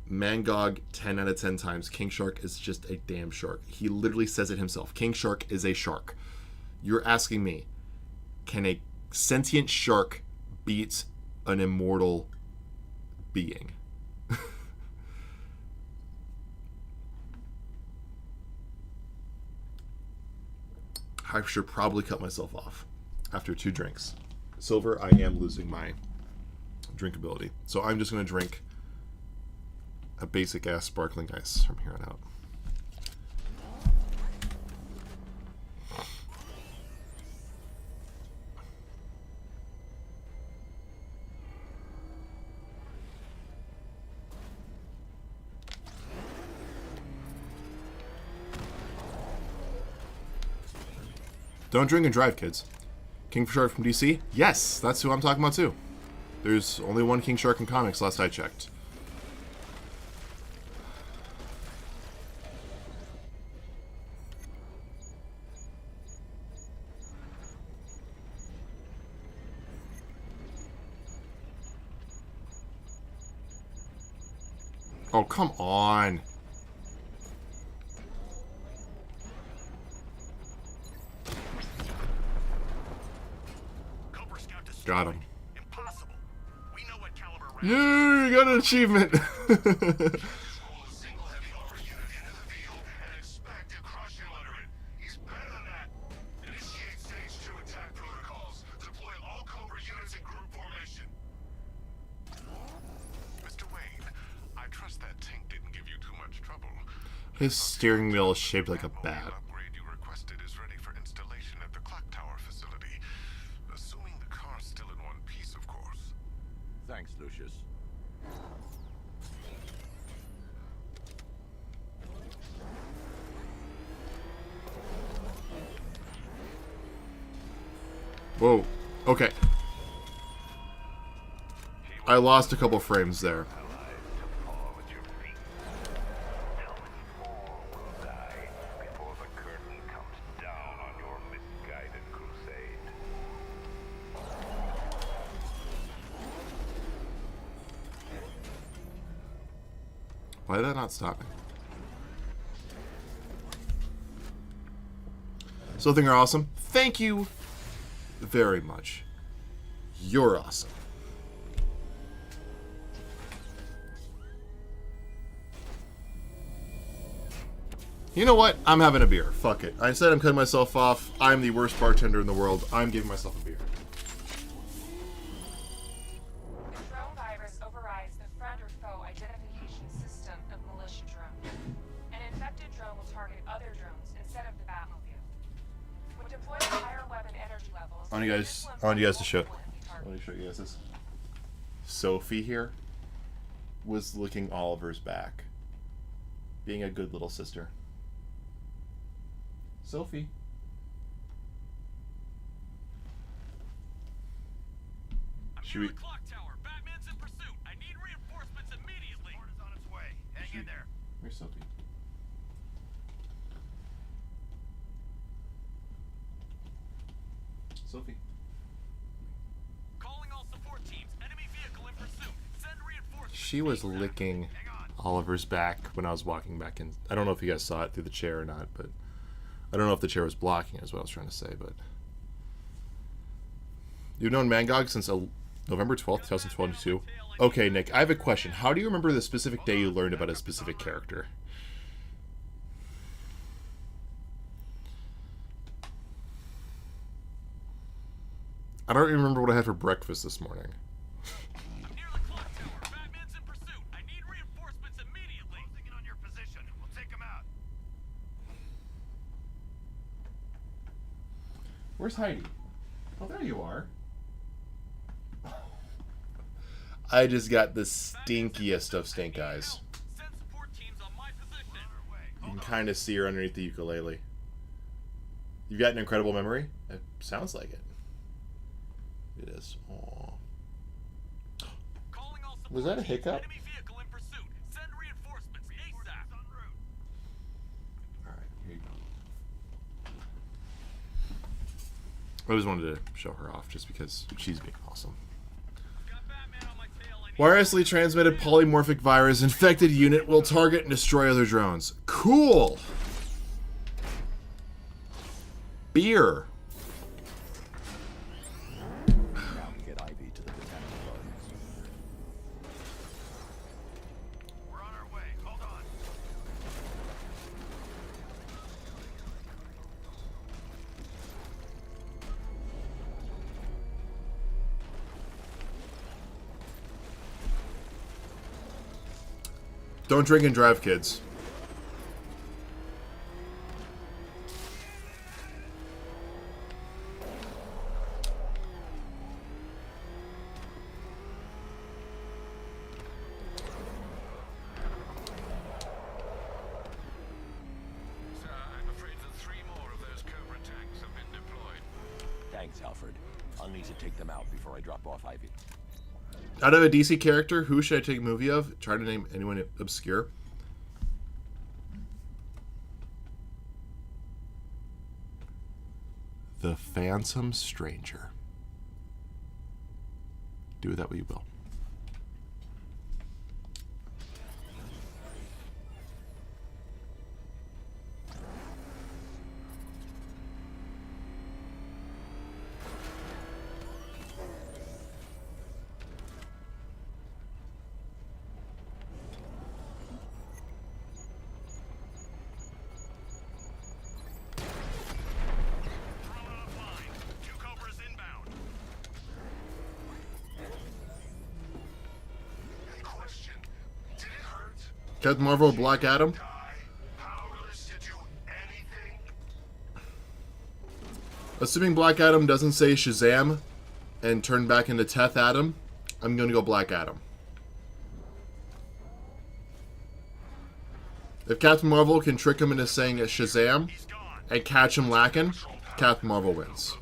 Mangog 10 out of 10 times. King Shark is just a damn shark. He literally says it himself. King Shark is a shark. You're asking me, can a sentient shark beat an immortal being? I should probably cut myself off after 2 drinks. Silver, I am losing my drinkability. So I'm just going to drink a basic ass sparkling ice from here on out. Don't drink and drive, kids. King Shark from DC? Yes, that's who I'm talking about too. There's only one King Shark in comics, last I checked. Oh, come on. Got him. Impossible. We know what caliber rounds. Yeah, you got an achievement. Single heavy over unit into the field and expect to crush him under it. He's better than that. Initiate stage 2 attack protocols. Deploy all Cobra units in group formation. Mr. Wayne, I trust that tank didn't give you too much trouble. His steering wheel is shaped like a bat. Upgrade you requested is ready for installation at the clock tower facility. Assuming the car's still in one piece, of course. Thanks, Lucius. Whoa. Okay. I lost a couple frames there. Before the curtain comes down on your misguided crusade. Why did that not stop me? Something are awesome. Thank you very much. You're awesome. You know what? I'm having a beer. Fuck it. I said I'm cutting myself off. I'm the worst bartender in the world. I'm giving myself a beer. The drone virus overrides the friend or foe identification system of militia drones. An infected drone will target other drones instead of the Batmobile. When deployed at higher weapon energy levels, I want you guys to show. Let me show you guys this. Sophie here was licking Oliver's back, being a good little sister. Sophie. Should we? Clock tower. Batman's in pursuit. I need reinforcements immediately. Order's on its way. Hang in there. Where's Sophie? Sophie. Calling all support teams. Enemy vehicle in pursuit. Send reinforcements. She was licking Oliver's back when I was walking back in. I don't know if you guys saw it through the chair or not, but I don't know if the chair was blocking it, is what I was trying to say, but you've known Mangog since November 12th, 2022. Okay, Nick, I have a question. How do you remember the specific day you learned about a specific character? I don't even remember what I had for breakfast this morning. I'm near the clock tower. Batman's in pursuit. I need reinforcements immediately. Closing in on your position. We'll take him out. Where's Heidi? Oh, there you are. I just got the stinkiest of stink eyes. You can kind of see her underneath the ukulele. You've got an incredible memory? It sounds like it. It is. Aww. Was that a hiccup? Alright, here you go. I just wanted to show her off just because she's being awesome. Wirelessly transmitted polymorphic virus infected unit will target and destroy other drones. Cool! Beer. Now get Ivy to the botanical gardens. We're on our way. Hold on. Don't drink and drive, kids. Sir, I'm afraid that 3 more of those Cobra tanks have been deployed. Thanks, Alfred. I'll need to take them out before I drop off Ivy. Out of a DC character, who should I take a movie of? Try to name anyone obscure. The Phantom Stranger. Do with that what you will. Captain Marvel, Black Adam. Assuming Black Adam doesn't say Shazam and turn back into Teth Adam, I'm going to go Black Adam. If Captain Marvel can trick him into saying Shazam and catch him lacking, Captain Marvel wins.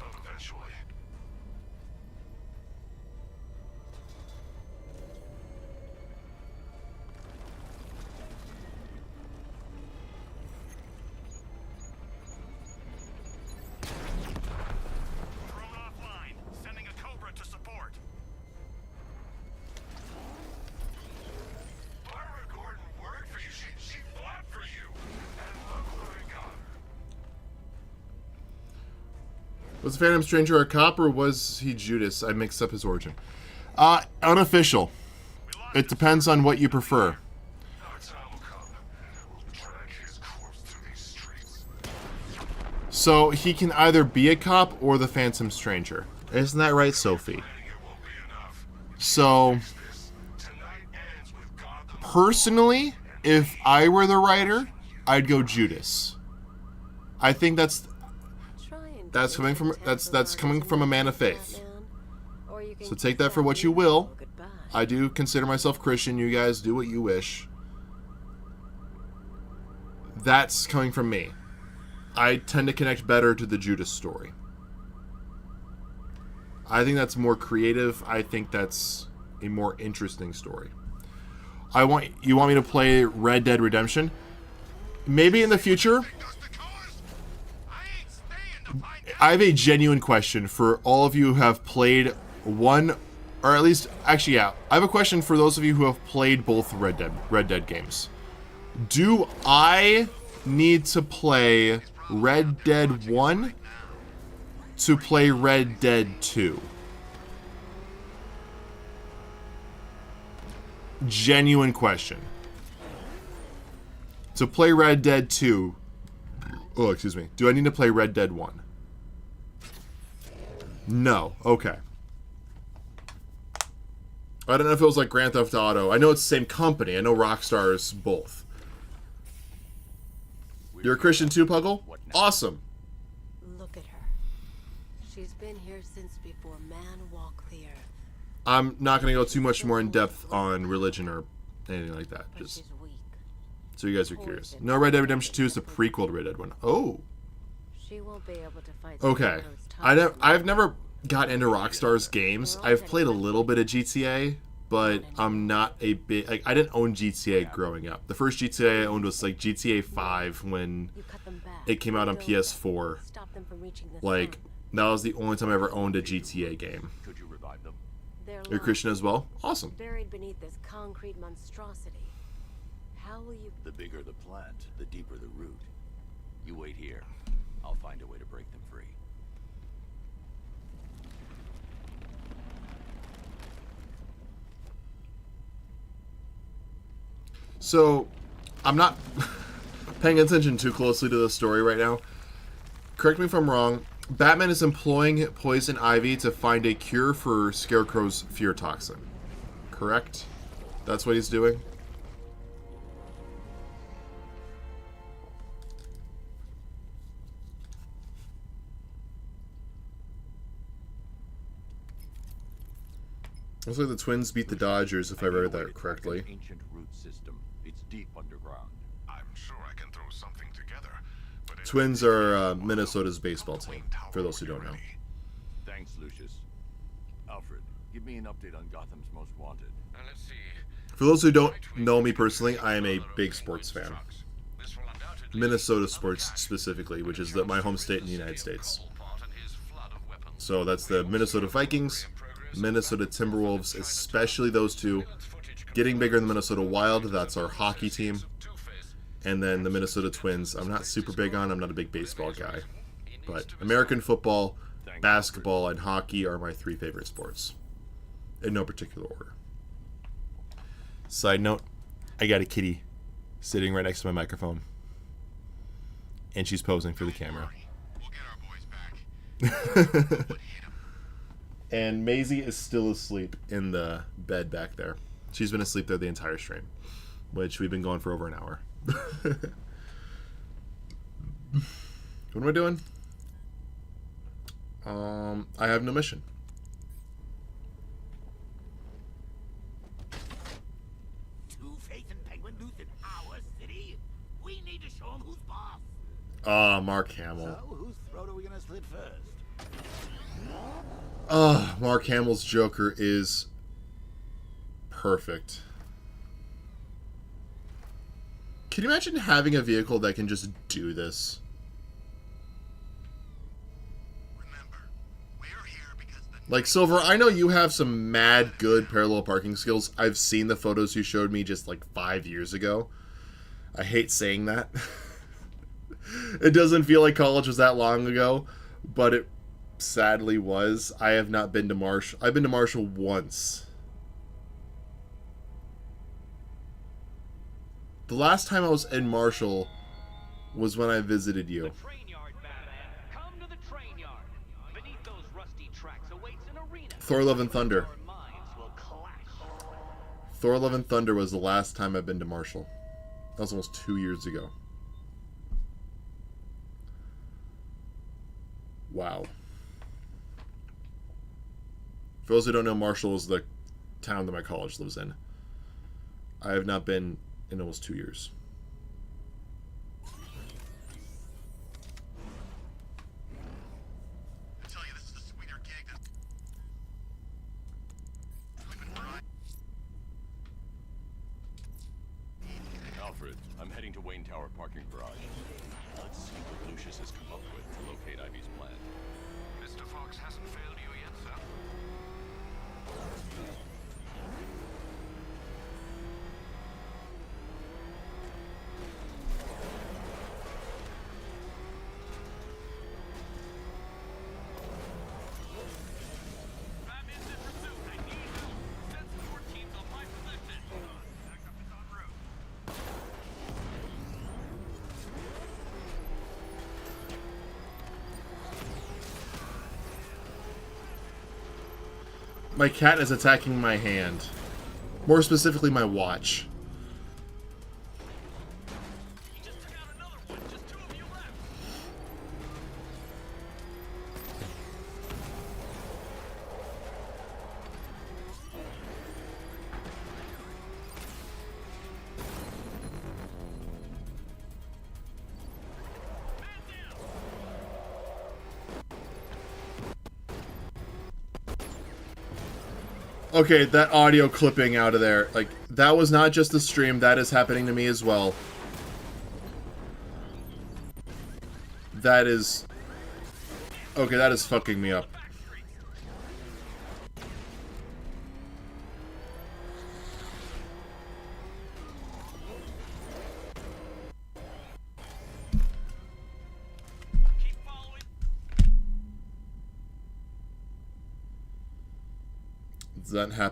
Was the Phantom Stranger a cop or was he Judas? I mixed up his origin. Unofficial. It depends on what you prefer. So he can either be a cop or the Phantom Stranger. Isn't that right, Sophie? So, personally, if I were the writer, I'd go Judas. I think that's coming from a man of faith. So take that for what you will. I do consider myself Christian. You guys do what you wish. That's coming from me. I tend to connect better to the Judas story. I think that's more creative. I think that's a more interesting story. You want me to play Red Dead Redemption? Maybe in the future. I have a genuine question for all of you who have played one, or at least, actually, yeah. I have a question for those of you who have played both Red Dead games. Do I need to play Red Dead 1 to play Red Dead 2? Genuine question. To play Red Dead 2, oh, excuse me. Do I need to play Red Dead 1? No. Okay. I don't know if it was like Grand Theft Auto. I know it's the same company. I know Rockstar is both. You're a Christian too, Puggle? Awesome. Look at her. She's been here since before man walked the earth. I'm not going to go too much more in depth on religion or anything like that. But Just she's weak. so you guys are curious. No, Red Dead Redemption 2 is the prequel to Red Dead 1. Oh, She won't be able to fight. okay. I've never got into Rockstar's games. I've played a little bit of GTA, but I'm not a big... Like, I didn't own GTA growing up. The first GTA I owned was like GTA 5 when it came out on PS4. Stop them from reaching the Like, sun. that was the only time I ever owned a GTA game. Could you revive them? They're You're Christian as well? Awesome. buried beneath this concrete monstrosity. How will you? The bigger the plant, the deeper the root. You wait here. I'll find a way to break them free. So, I'm not paying attention too closely to the story right now. Correct me if I'm wrong. Batman is employing Poison Ivy to find a cure for Scarecrow's fear toxin. Correct? That's what he's doing? Looks like the Twins beat the Dodgers, if I read that correctly. Ancient root system. It's deep underground. I'm sure I can throw something together. But Twins are Minnesota's baseball team, for those who don't know. Thanks, Lucius. Alfred, give me an update on Gotham's Most Wanted. Let's see. For those who don't know me personally, I am a big sports fan. Minnesota sports specifically, which is my home state in the United States. So that's the Minnesota Vikings, Minnesota Timberwolves, especially those two. Getting bigger in the Minnesota Wild, that's our hockey team. And then the Minnesota Twins, I'm not super big on, I'm not a big baseball guy. But American football, basketball, and hockey are my three favorite sports. In no particular order. Side note, I got a kitty sitting right next to my microphone. And she's posing for the camera. We'll get our boys back. And Maisie is still asleep in the bed back there. She's been asleep there the entire stream, which we've been going for over an hour. What am I doing? I have no mission. Two-Face and Penguin loose in our city. We need to show them who's boss. Mark Hamill. So, whose throat are we gonna slit first? Mark Hamill's Joker is perfect. Can you imagine having a vehicle that can just do this? Like, Silver, I know you have some mad good parallel parking skills. I've seen the photos you showed me just like 5 years ago. I hate saying that. It doesn't feel like college was that long ago, but it sadly was. I have not been to Marshall. I've been to Marshall once. The last time I was in Marshall was when I visited you. Thor Love and Thunder. Thor Love and Thunder was the last time I've been to Marshall. That was almost 2 years ago. Wow. For those who don't know, Marshall is the town that my college lives in. I have not been in almost 2 years. Alfred, I'm heading to Wayne Tower parking garage. Let's see what Lucius has come up with to locate Ivy's plan. Mr. Fox hasn't failed you yet, sir. Batman's in pursuit. I need help. Send support teams on my position. Backup is en route. My cat is attacking my hand. More specifically, my watch. He just took out another one. Just two of you left. Okay, that audio clipping out of there. Like, that was not just the stream. That is happening to me as well. That is... Okay, that is fucking me up.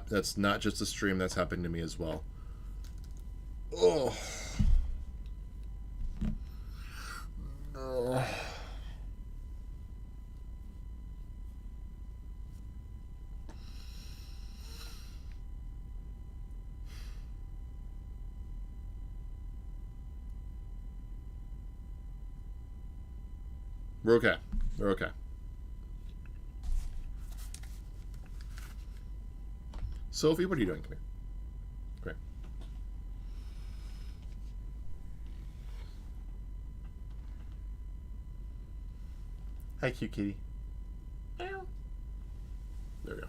That's not just a stream, that's happening to me as well. Oh. No. We're okay. We're okay. Sophie, what are you doing? Come here. Come here. Hi, cute kitty. There we go.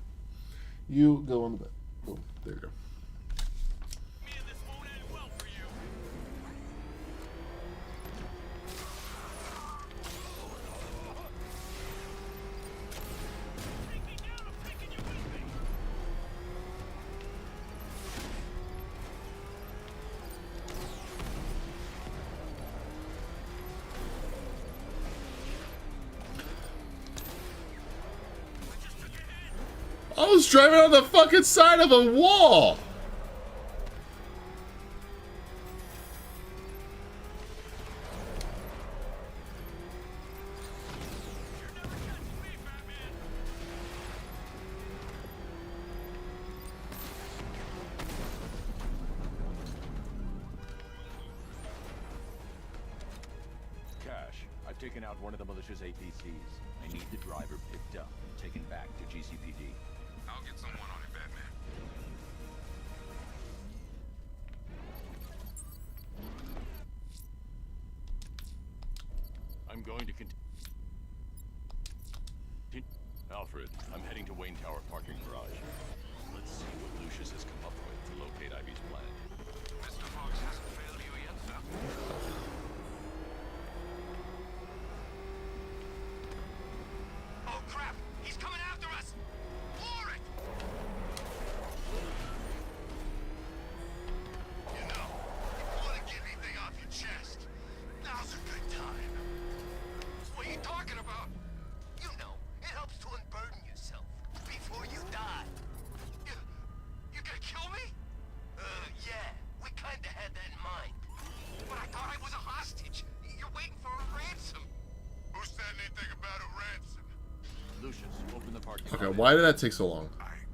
You go on the bed. Boom. There you go. I was driving on the fucking side of a wall! Cash, I've taken out one of the militia's APCs. I need the driver picked up and taken back to GCPD. I'll get someone on it, Batman. I'm going to continue. Alfred, I'm heading to Wayne Tower parking garage. Let's see what Lucius has come up with to locate Ivy's plan. Mr. Fox hasn't failed you yet, sir. Oh, crap! He's coming after us! Floor it! You know, if you want to get anything off your chest, now's a good time. What are you talking about? You know, it helps to unburden yourself before you die. You gonna kill me? Yeah, we kinda had that in mind. But I thought I was a hostage. You're waiting for a ransom. Who said anything about a ransom? Lucius, open the parking Okay, lot. why did that take so long?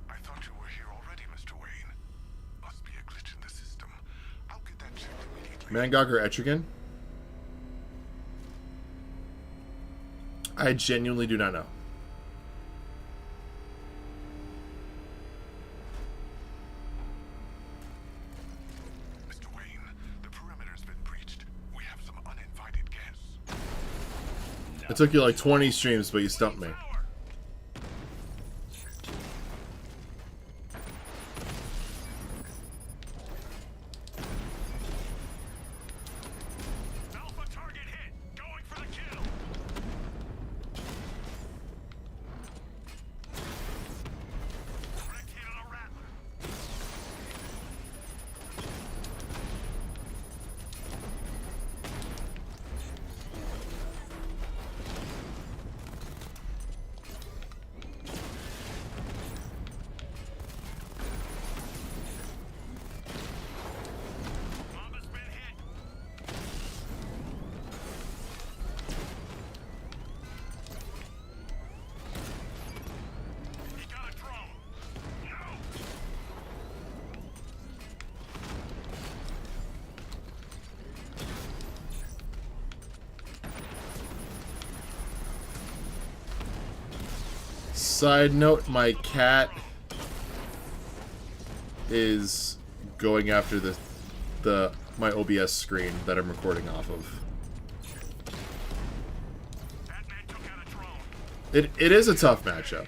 I thought you were here already, Mr. Wayne. Must be a glitch in the system. I'll get that checked immediately. Mangog or Etrigan? I genuinely do not know. Mr. Wayne, the perimeter's been breached. We have some uninvited guests. It took you like 20 streams, but you stumped me. Alpha target hit. Going for the kill. Direct hit on a rattler. Mama's been hit. He got a drone. No! Side note, my cat is going after my OBS screen that I'm recording off of. Batman took out a drone. It is a tough matchup.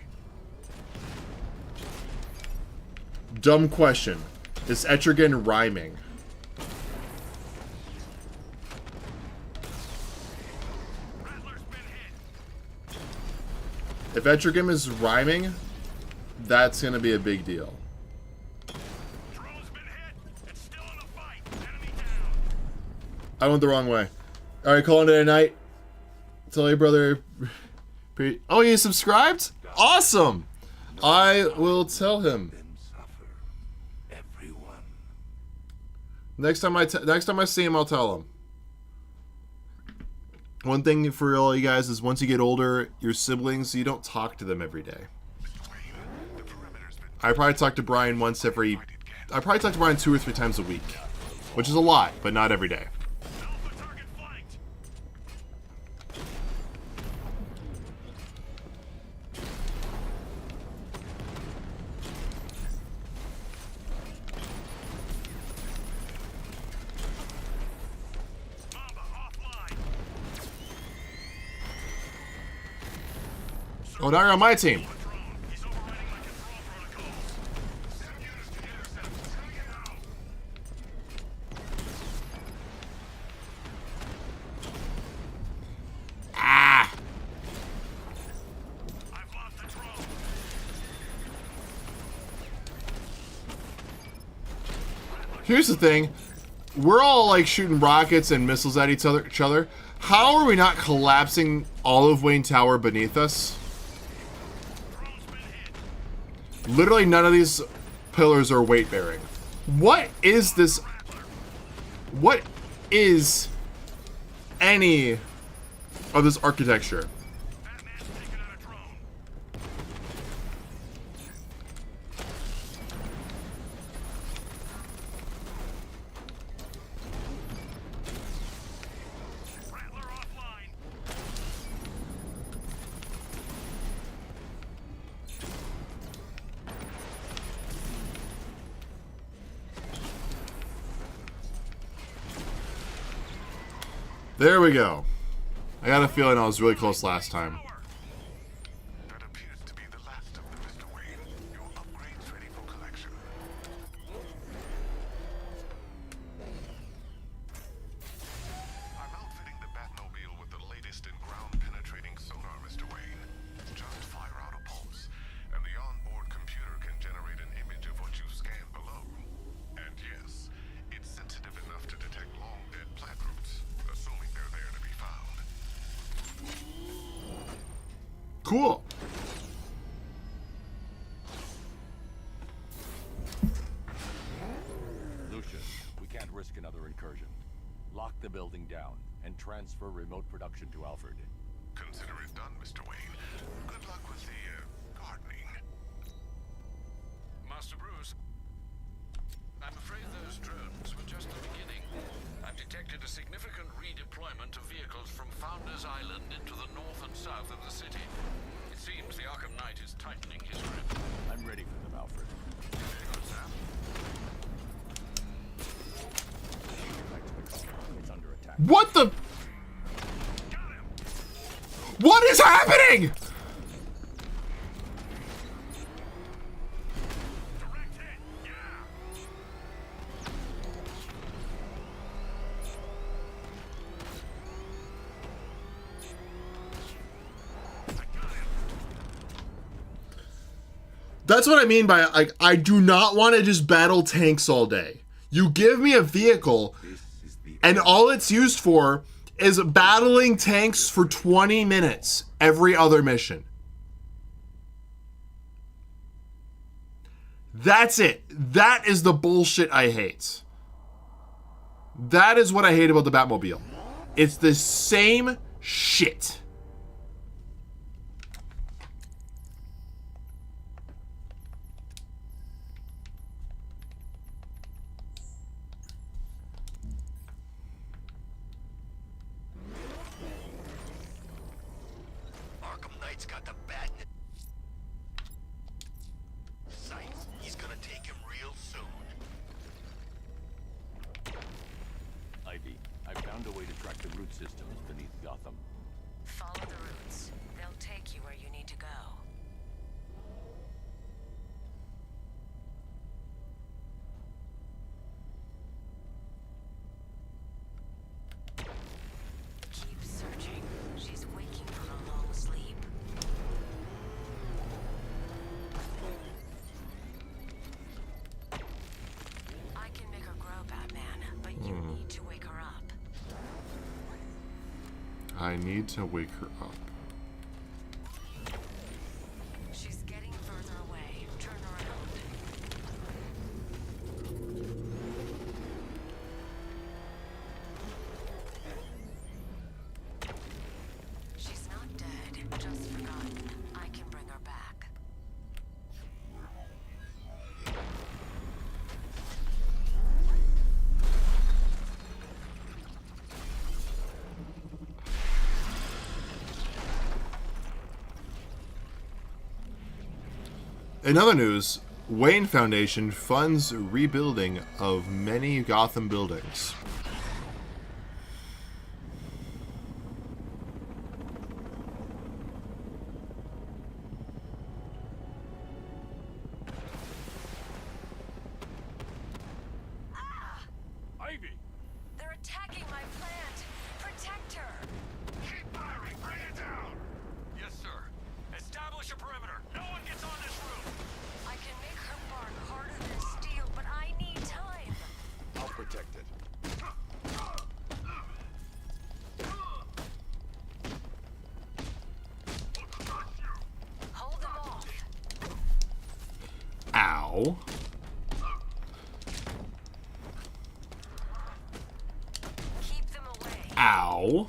Dumb question. Is Etrigan rhyming? If Etrigan is rhyming, that's gonna be a big deal. I went the wrong way. Alright, calling it a night. Tell your brother. Oh, you subscribed? Awesome! I will tell him. Next time I see him, I'll tell him. One thing for all you guys is once you get older, your siblings, you don't talk to them every day. I probably talk to Brian I probably talk to Brian 2 or 3 times a week, which is a lot, but not every day. Oh, now you're on my team. Ah! Here's the thing. We're all like shooting rockets and missiles at each other. How are we not collapsing Olive Wayne Tower beneath us? Literally none of these pillars are weight bearing. What is this? What is any of this architecture? There we go. I got a feeling I was really close last time. That appears to be the last of them, Mr. Wayne. Your upgrade's ready for collection. I'm outfitting the Batmobile with the latest in ground-penetrating sonar, Mr. Wayne. Just fire out a pulse, and the onboard computer can generate an image of what you scan below. And yes, it's sensitive enough to detect long-dead plant roots, assuming they're there to be found. Cool. Lucian, we can't risk another incursion. Lock the building down and transfer remote production to Alfred. Consider it done, Mr. Wayne. Good luck with the, gardening. Master Bruce, I'm afraid those drones were just the beginning. I've detected a significant redeployment of vehicles from Founders Island into the north and south of the city. It seems the Arkham Knight is tightening his grip. I'm ready for them, Alfred. Very good, Sam. It's under attack. What the? What is happening? Direct hit, yeah! That's what I mean by, like, I do not want to just battle tanks all day. You give me a vehicle, and all it's used for is battling tanks for 20 minutes every other mission. That's it. That is the bullshit I hate. That is what I hate about the Batmobile. It's the same shit. Arkham Knight's got the bat. Sights. He's gonna take him real soon. Ivy, I've found a way to track the root systems beneath Gotham. Follow the routes. They'll take you where you need to go. I need to wake her up. She's getting further away. Turn around. She's not dead, just forgotten. I can bring her back. In other news, Wayne Foundation funds rebuilding of many Gotham buildings. Ivy! They're attacking my plant. Protect her. Keep firing! Bring it down! Yes, sir. Establish a perimeter. No one gets on this roof! I can make her bark harder than steel, but I need time. I'll protect it. Hold them off. Ow. Keep them away. Ow.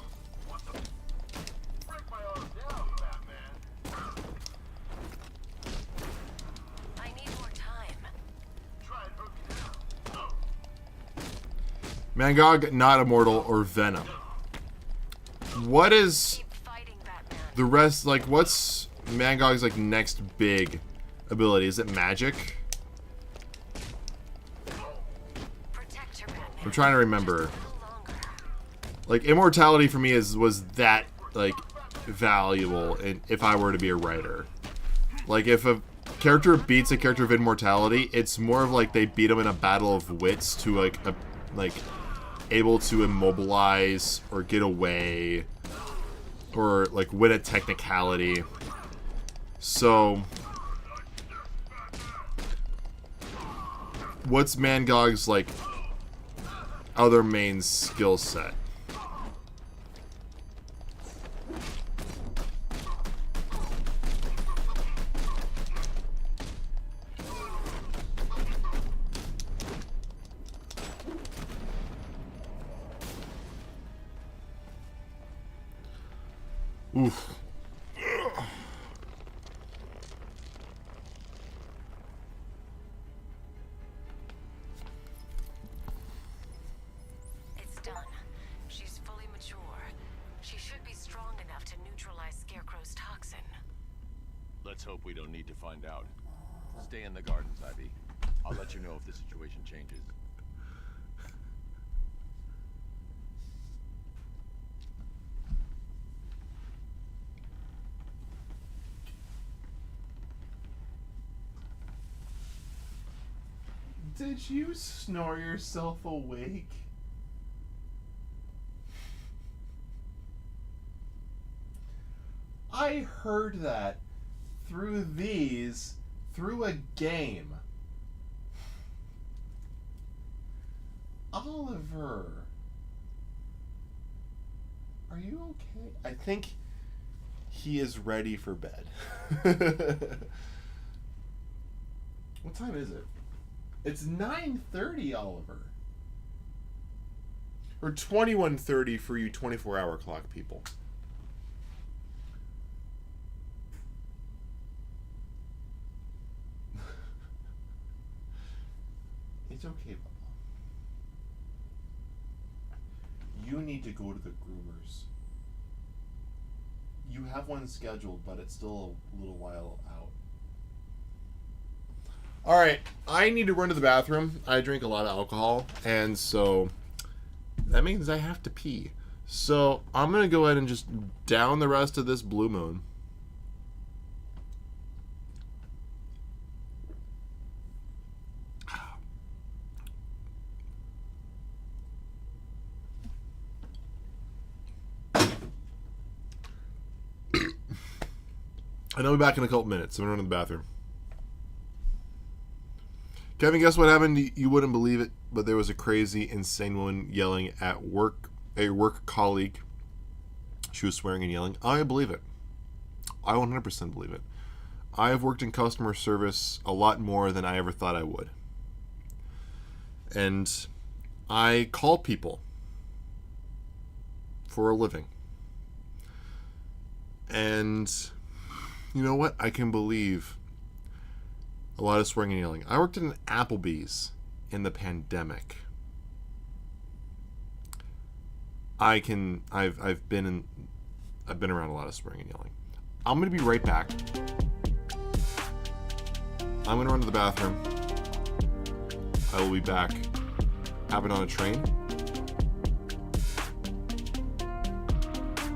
I need more time. Mangog, not immortal, or Venom. What is Keep fighting, Batman. the rest, like, what's Mangog's, like, next big ability? Is it magic? Protect her, Batman. I'm trying to remember. Just a little longer. Like, immortality for me was that, like, valuable if I were to be a writer. Like, if a character beats a character of immortality, it's more of like they beat him in a battle of wits to, like able to immobilize or get away or, like, win a technicality. So, what's Mangog's, like, other main skill set? Oof. It's done. She's fully mature. She should be strong enough to neutralize Scarecrow's toxin. Let's hope we don't need to find out. Stay in the gardens, Ivy. I'll let you know if the situation changes. Did you snore yourself awake? I heard that through a game. Oliver, are you okay? I think he is ready for bed. What time is it? It's 9:30, Oliver. Or 21:30 for you 24-hour clock people. It's okay, Papa. You need to go to the groomers. You have one scheduled, but it's still a little while out. Alright, I need to run to the bathroom. I drink a lot of alcohol, and so that means I have to pee. So I'm going to go ahead and just down the rest of this Blue Moon. And I'll be back in a couple minutes. I'm going to run to the bathroom. Kevin, guess what happened? You wouldn't believe it, but there was a crazy, insane woman yelling at a work colleague she was swearing and yelling. I believe it. I 100% believe it. I have worked in customer service a lot more than I ever thought I would. And I call people for a living. And you know what? I can believe a lot of swearing and yelling. I worked at an Applebee's in the pandemic. I've been around a lot of swearing and yelling. I'm gonna be right back. I'm gonna run to the bathroom. I will be back. Happened on a train.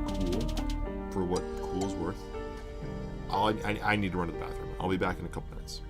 Cool. For what cool is worth. I need to run to the bathroom. I'll be back in a couple minutes.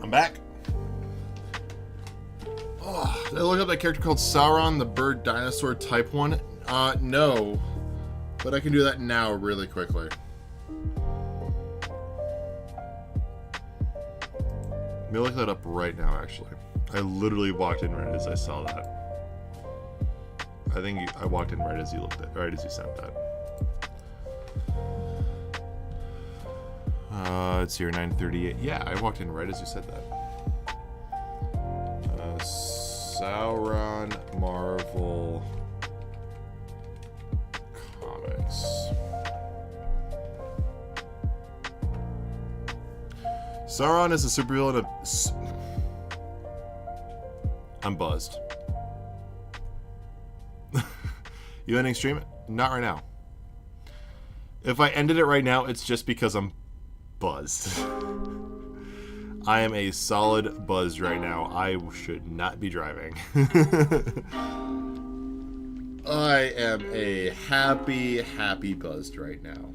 I'm back. Oh, did I look up that character called Sauron, the bird dinosaur type one? No. But I can do that now really quickly. Let me look that up right now, actually. I literally walked in right as I saw that. I think I walked in right as you looked at, right as you sent that. It's here 9:38. Yeah, I walked in right as you said that. Sauron Marvel Comics. Sauron is a supervillain of... I'm buzzed. You ending stream? Not right now. If I ended it right now, it's just because I'm buzzed. I am a solid buzzed right now. I should not be driving. I am a happy buzzed right now.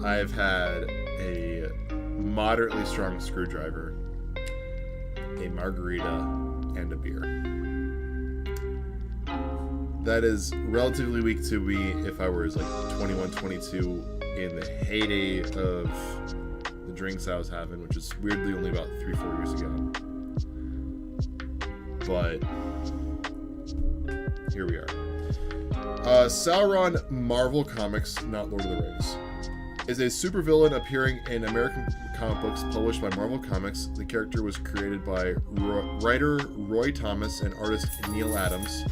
I've had a moderately strong screwdriver, a margarita, and a beer. That is relatively weak to me if I was like 21, 22 in the heyday of the drinks I was having, which is weirdly only about 3-4 years ago. But here we are. Sauron Marvel Comics, not Lord of the Rings, is a supervillain appearing in American comic books published by Marvel Comics. The character was created by writer Roy Thomas and artist Neil Adams,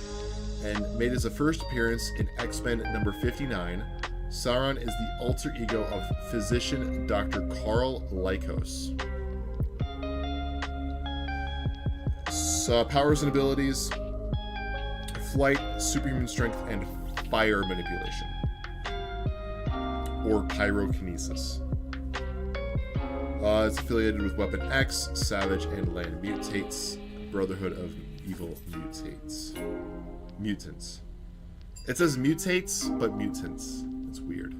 and made his first appearance in X-Men number 59. Sauron is the alter ego of physician Dr. Carl Lycos. Powers and abilities: flight, superhuman strength, and fire manipulation, or pyrokinesis. It's affiliated with Weapon X, Savage, and Land Mutates, Brotherhood of Evil Mutants. It says mutates, but mutants. It's weird.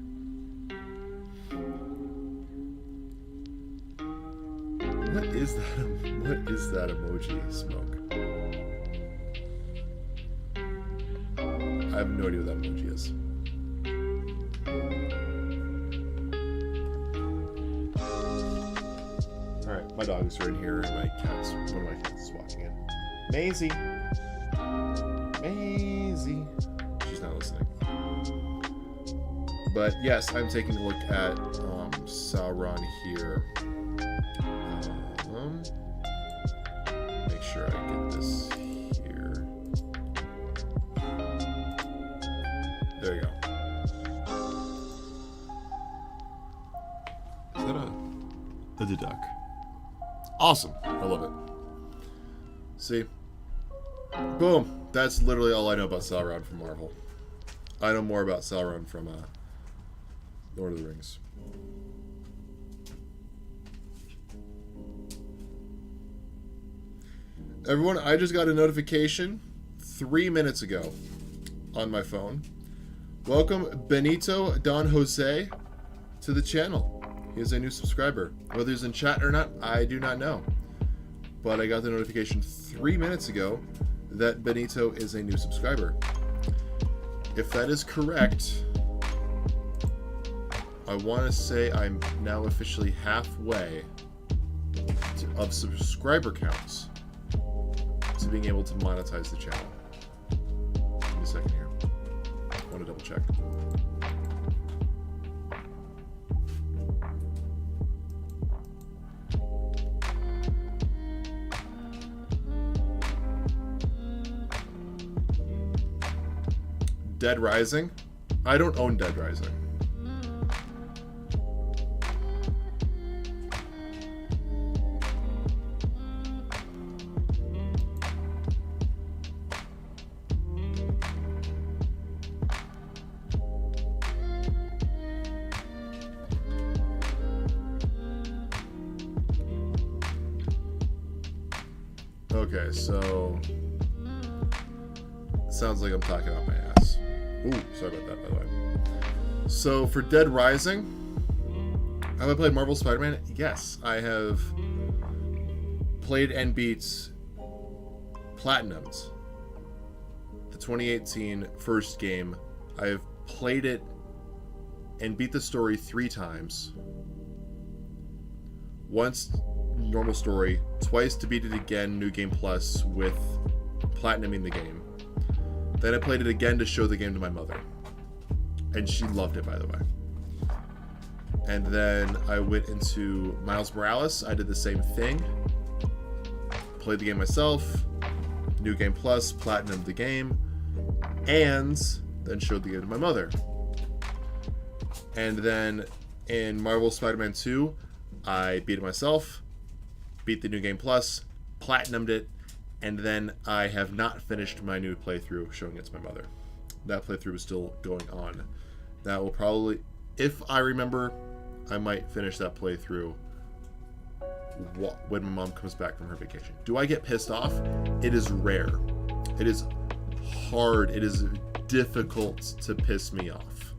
What is that emoji, Smoke? I have no idea what that emoji is. Alright, my dogs are in here and one of my cats is walking in. Maisie! She's not listening. But yes, I'm taking a look at Sauron here. Make sure I get this here. There you go. Is that a duck? Awesome. I love it. See? Boom. That's literally all I know about Sauron from Marvel. I know more about Sauron from Lord of the Rings. Everyone, I just got a notification 3 minutes ago on my phone. Welcome Benito Don Jose to the channel. He is a new subscriber. Whether he's in chat or not, I do not know. But I got the notification 3 minutes ago that Benito is a new subscriber. If that is correct, I want to say I'm now officially halfway of subscriber counts to being able to monetize the channel. Give me a second here. I want to double check. Dead Rising? I don't own Dead Rising. Okay, so it sounds like I'm talking out my ass. Ooh, sorry about that, by the way. So for Dead Rising, have I played Marvel Spider-Man? Yes, I have played and beat Platinumed, the 2018 first game. I've played it and beat the story 3 times. Once normal story, twice to beat it again, New Game Plus, with platinuming the game. Then I played it again to show the game to my mother. And she loved it, by the way. And then I went into Miles Morales. I did the same thing. Played the game myself, New Game Plus, platinumed the game, and then showed the game to my mother. And then in Marvel Spider-Man 2, I beat it myself, beat the New Game Plus, platinumed it, and then I have not finished my new playthrough showing it to my mother. That playthrough is still going on. That will probably, if I remember, I might finish that playthrough when my mom comes back from her vacation. Do I get pissed off? It is rare. It is hard. It is difficult to piss me off.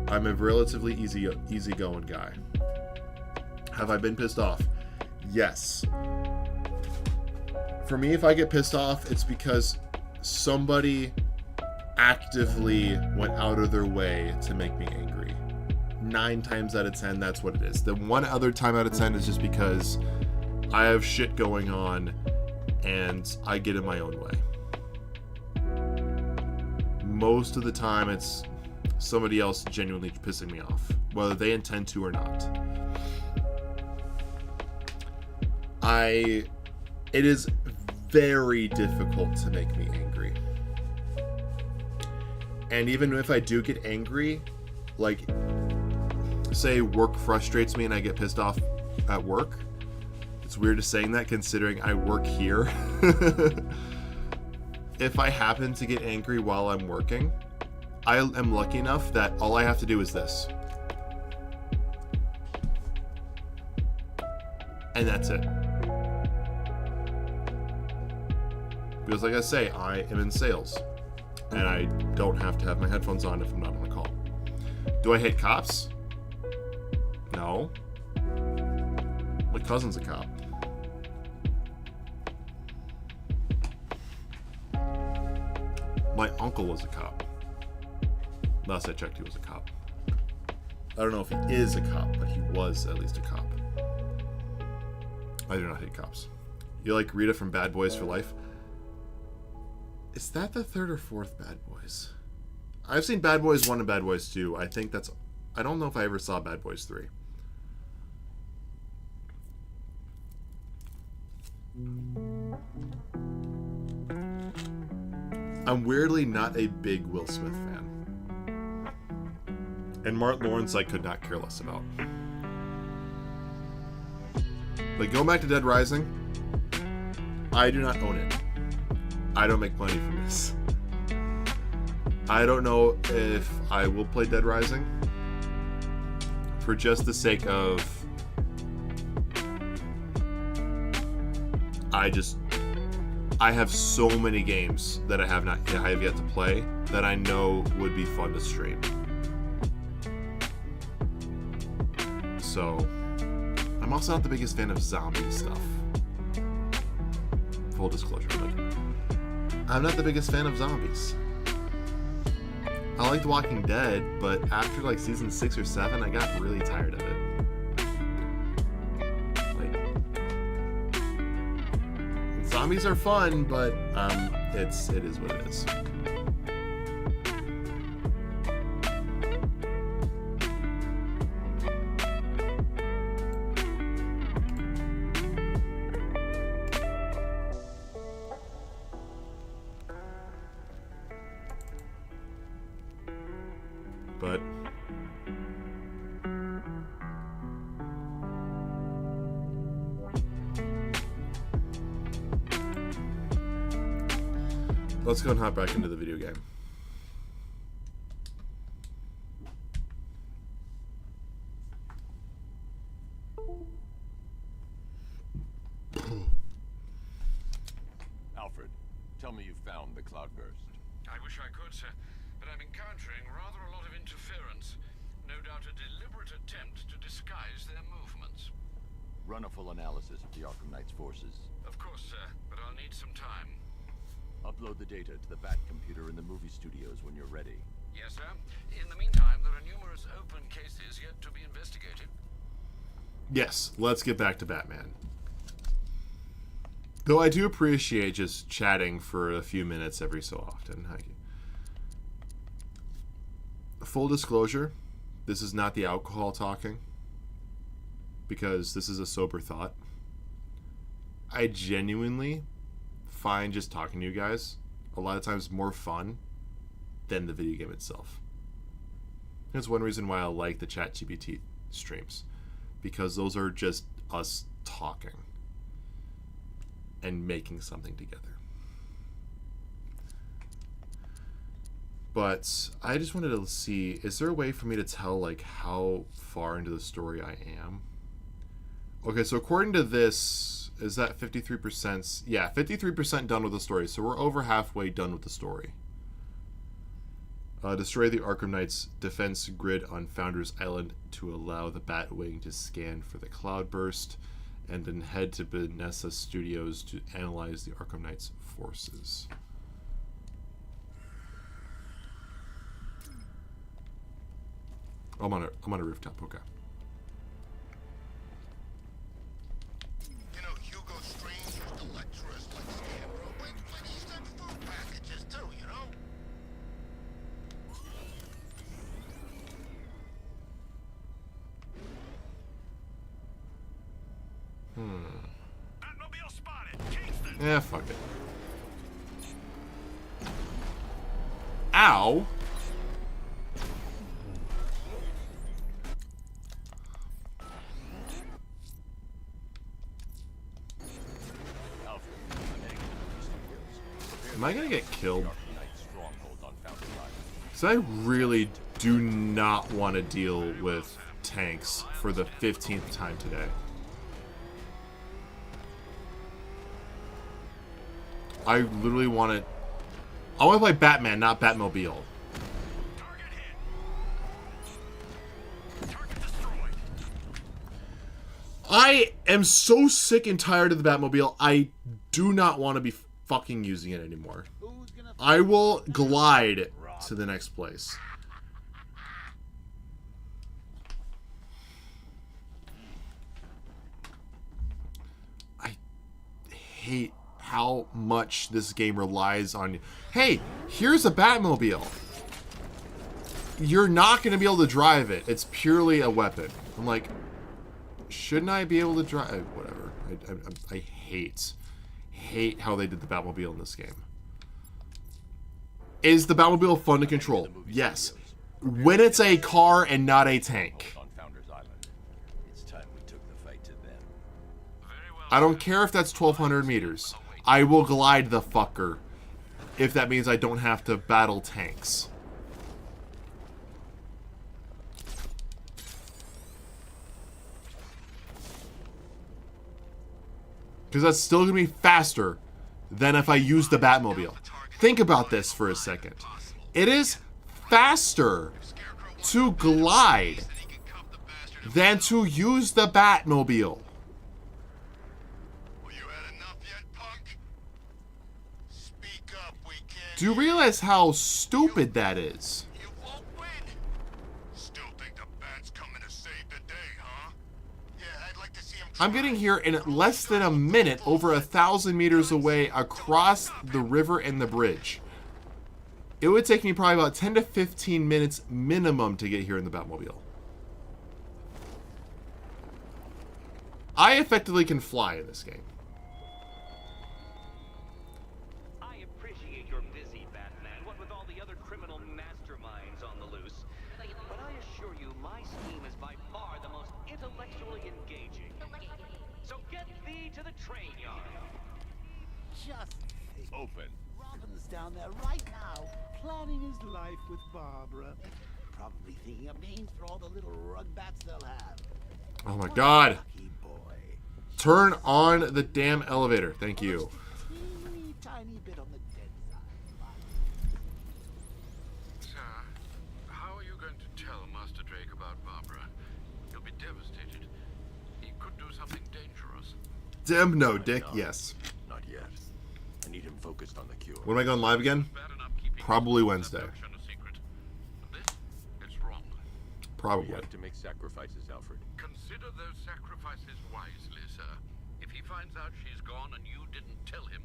I'm a relatively easygoing guy. Have I been pissed off? Yes. For me, if I get pissed off, it's because somebody actively went out of their way to make me angry. 9 times out of 10, that's what it is. The one other time out of 10 is just because I have shit going on and I get in my own way. Most of the time, it's somebody else genuinely pissing me off, whether they intend to or not. It is very difficult to make me angry. And even if I do get angry, like, say work frustrates me and I get pissed off at work. It's weird to saying that considering I work here. If I happen to get angry while I'm working, I am lucky enough that all I have to do is this. And that's it. Because like I say, I am in sales. And I don't have to have my headphones on if I'm not on a call. Do I hate cops? No. My cousin's a cop. My uncle was a cop. Last I checked, he was a cop. I don't know if he is a cop, but he was at least a cop. I do not hate cops. You like Rita from Bad Boys for Life? Is that the 3rd or 4th Bad Boys? I've seen Bad Boys 1 and Bad Boys 2. I think that's... I don't know if I ever saw Bad Boys 3. I'm weirdly not a big Will Smith fan. And Martin Lawrence I could not care less about. Like, going back to Dead Rising, I do not own it. I don't make money from this. I don't know if I will play Dead Rising for just the sake of I have so many games that I have yet to play that I know would be fun to stream. So I'm also not the biggest fan of zombie stuff. Full disclosure, like, I'm not the biggest fan of zombies. I like The Walking Dead, but after like season 6 or 7, I got really tired of it. Like, zombies are fun, but it is what it is. But let's go and hop back into the video game. Alfred, tell me you found the cloudburst. I wish I could, sir, but I'm encountering rather a lot of interference. No doubt a deliberate attempt to disguise their movements. Run a full analysis of the Arkham Knight's forces. Of course, sir, but I'll need some time. Upload the data to the Bat computer in the movie studios when you're ready. Yes, sir. In the meantime, there are numerous open cases yet to be investigated. Yes, let's get back to Batman. Though I do appreciate just chatting for a few minutes every so often. Full disclosure, this is not the alcohol talking, because this is a sober thought. I genuinely find just talking to you guys a lot of times more fun than the video game itself. That's one reason why I like the ChatGPT streams, because those are just us talking and making something together. But I just wanted to see, is there a way for me to tell like how far into the story I am? Okay, so according to this, is that 53%? Yeah, 53% done with the story. So we're over halfway done with the story. Destroy the Arkham Knight's defense grid on Founders Island to allow the Batwing to scan for the cloudburst, and then head to Vanessa Studios to analyze the Arkham Knight's forces. I'm on a rooftop. Okay. You know, Hugo Strange used to lecture us like Scarecrow, but he sent food packages too, you know? Batmobile spotted. Kingston. Yeah, fuck it. Ow! Am I gonna get killed? So I really do not want to deal with tanks for the 15th time today. I literally want to... I want to play Batman, not Batmobile. Target hit. Target destroyed. I am so sick and tired of the Batmobile, I do not want to be fucking using it anymore. I will glide to the next place. I hate how much this game relies on... Hey, here's a Batmobile. You're not going to be able to drive it. It's purely a weapon. I'm like, shouldn't I be able to drive? Whatever. I hate how they did the Batmobile in this game. Is the Batmobile fun to control? Yes. When it's a car and not a tank. On Founders Island. It's time we took the fight to them. I don't care if that's 1,200 meters. I will glide the fucker if that means I don't have to battle tanks. Because that's still going to be faster than if I use the Batmobile. Think about this for a second. It is faster to glide than to use the Batmobile. Do you realize how stupid that is? You won't win. Still think the Bat's coming to save the day, huh? Yeah, I'd like to see him try. I'm getting here in less than a minute, over 1,000 meters away, across the river and the bridge. It would take me probably about 10 to 15 minutes minimum to get here in the Batmobile. I effectively can fly in this game. I appreciate you're busy, Batman, what with all the other criminal masterminds on the loose. But I assure you, my scheme is by far the most intellectually engaging. So get thee to the train yard. Just think. Open. Robin's down there right now, planning his life with Barbara. Probably thinking of names for all the little rug bats they'll have. Oh my god. Lucky boy. Turn on the damn elevator. Thank you. Teeny tiny bit on the dead side. Sir, how are you going to tell Master Drake about Barbara? He'll be devastated. He could do something dangerous. Dim? No. Dick? Yes. Not yet. I need him focused on the cure. When am I going live again? Probably Wednesday. Probably. We have to make sacrifices, Alfred. Consider those sacrifices wisely, sir. If he finds out she's gone and you didn't tell him,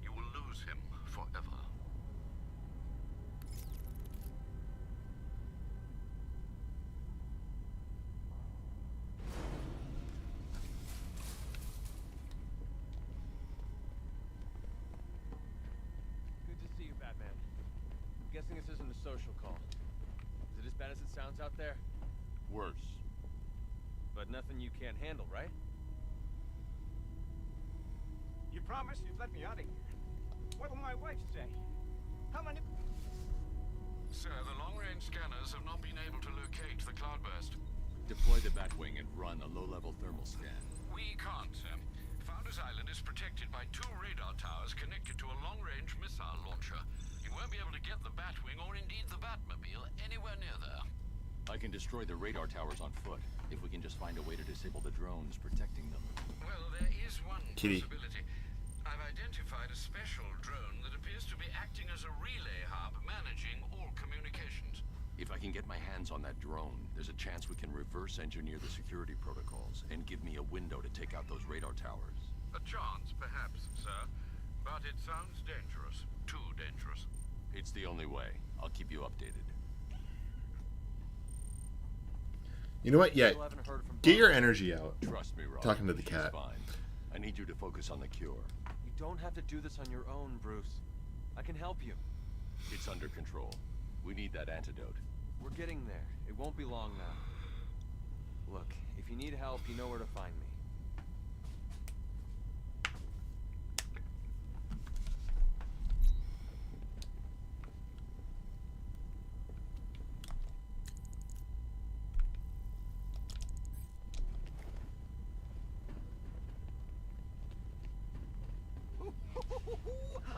you will lose him forever. Good to see you, Batman. I'm guessing this isn't a social call. Is it as bad as it sounds out there? Worse. But nothing you can't handle, right? You promised you'd let me out of here. What will my wife say? How many... Sir, the long-range scanners have not been able to locate the cloudburst. Deploy the Batwing and run a low-level thermal scan. We can't, sir. Founders Island is protected by 2 radar towers connected to a long-range missile launcher. You won't be able to get the Batwing or indeed the Batmobile anywhere near there. I can destroy the radar towers on foot, if we can just find a way to disable the drones protecting them. Well, there is one Kitty. possibility. I've identified a special drone that appears to be acting as a relay hub, managing all communications. If I can get my hands on that drone, there's a chance we can reverse engineer the security protocols and give me a window to take out those radar towers. A chance, perhaps, sir. But it sounds dangerous. Too dangerous. It's the only way. I'll keep you updated. You know what? Yeah. Still haven't heard from Get Bob. your energy out. Trust me, Rob. Talking to the She's cat. fine. I need you to focus on the cure. You don't have to do this on your own, Bruce. I can help you. It's under control. We need that antidote. We're getting there. It won't be long now. Look, if you need help, you know where to find me.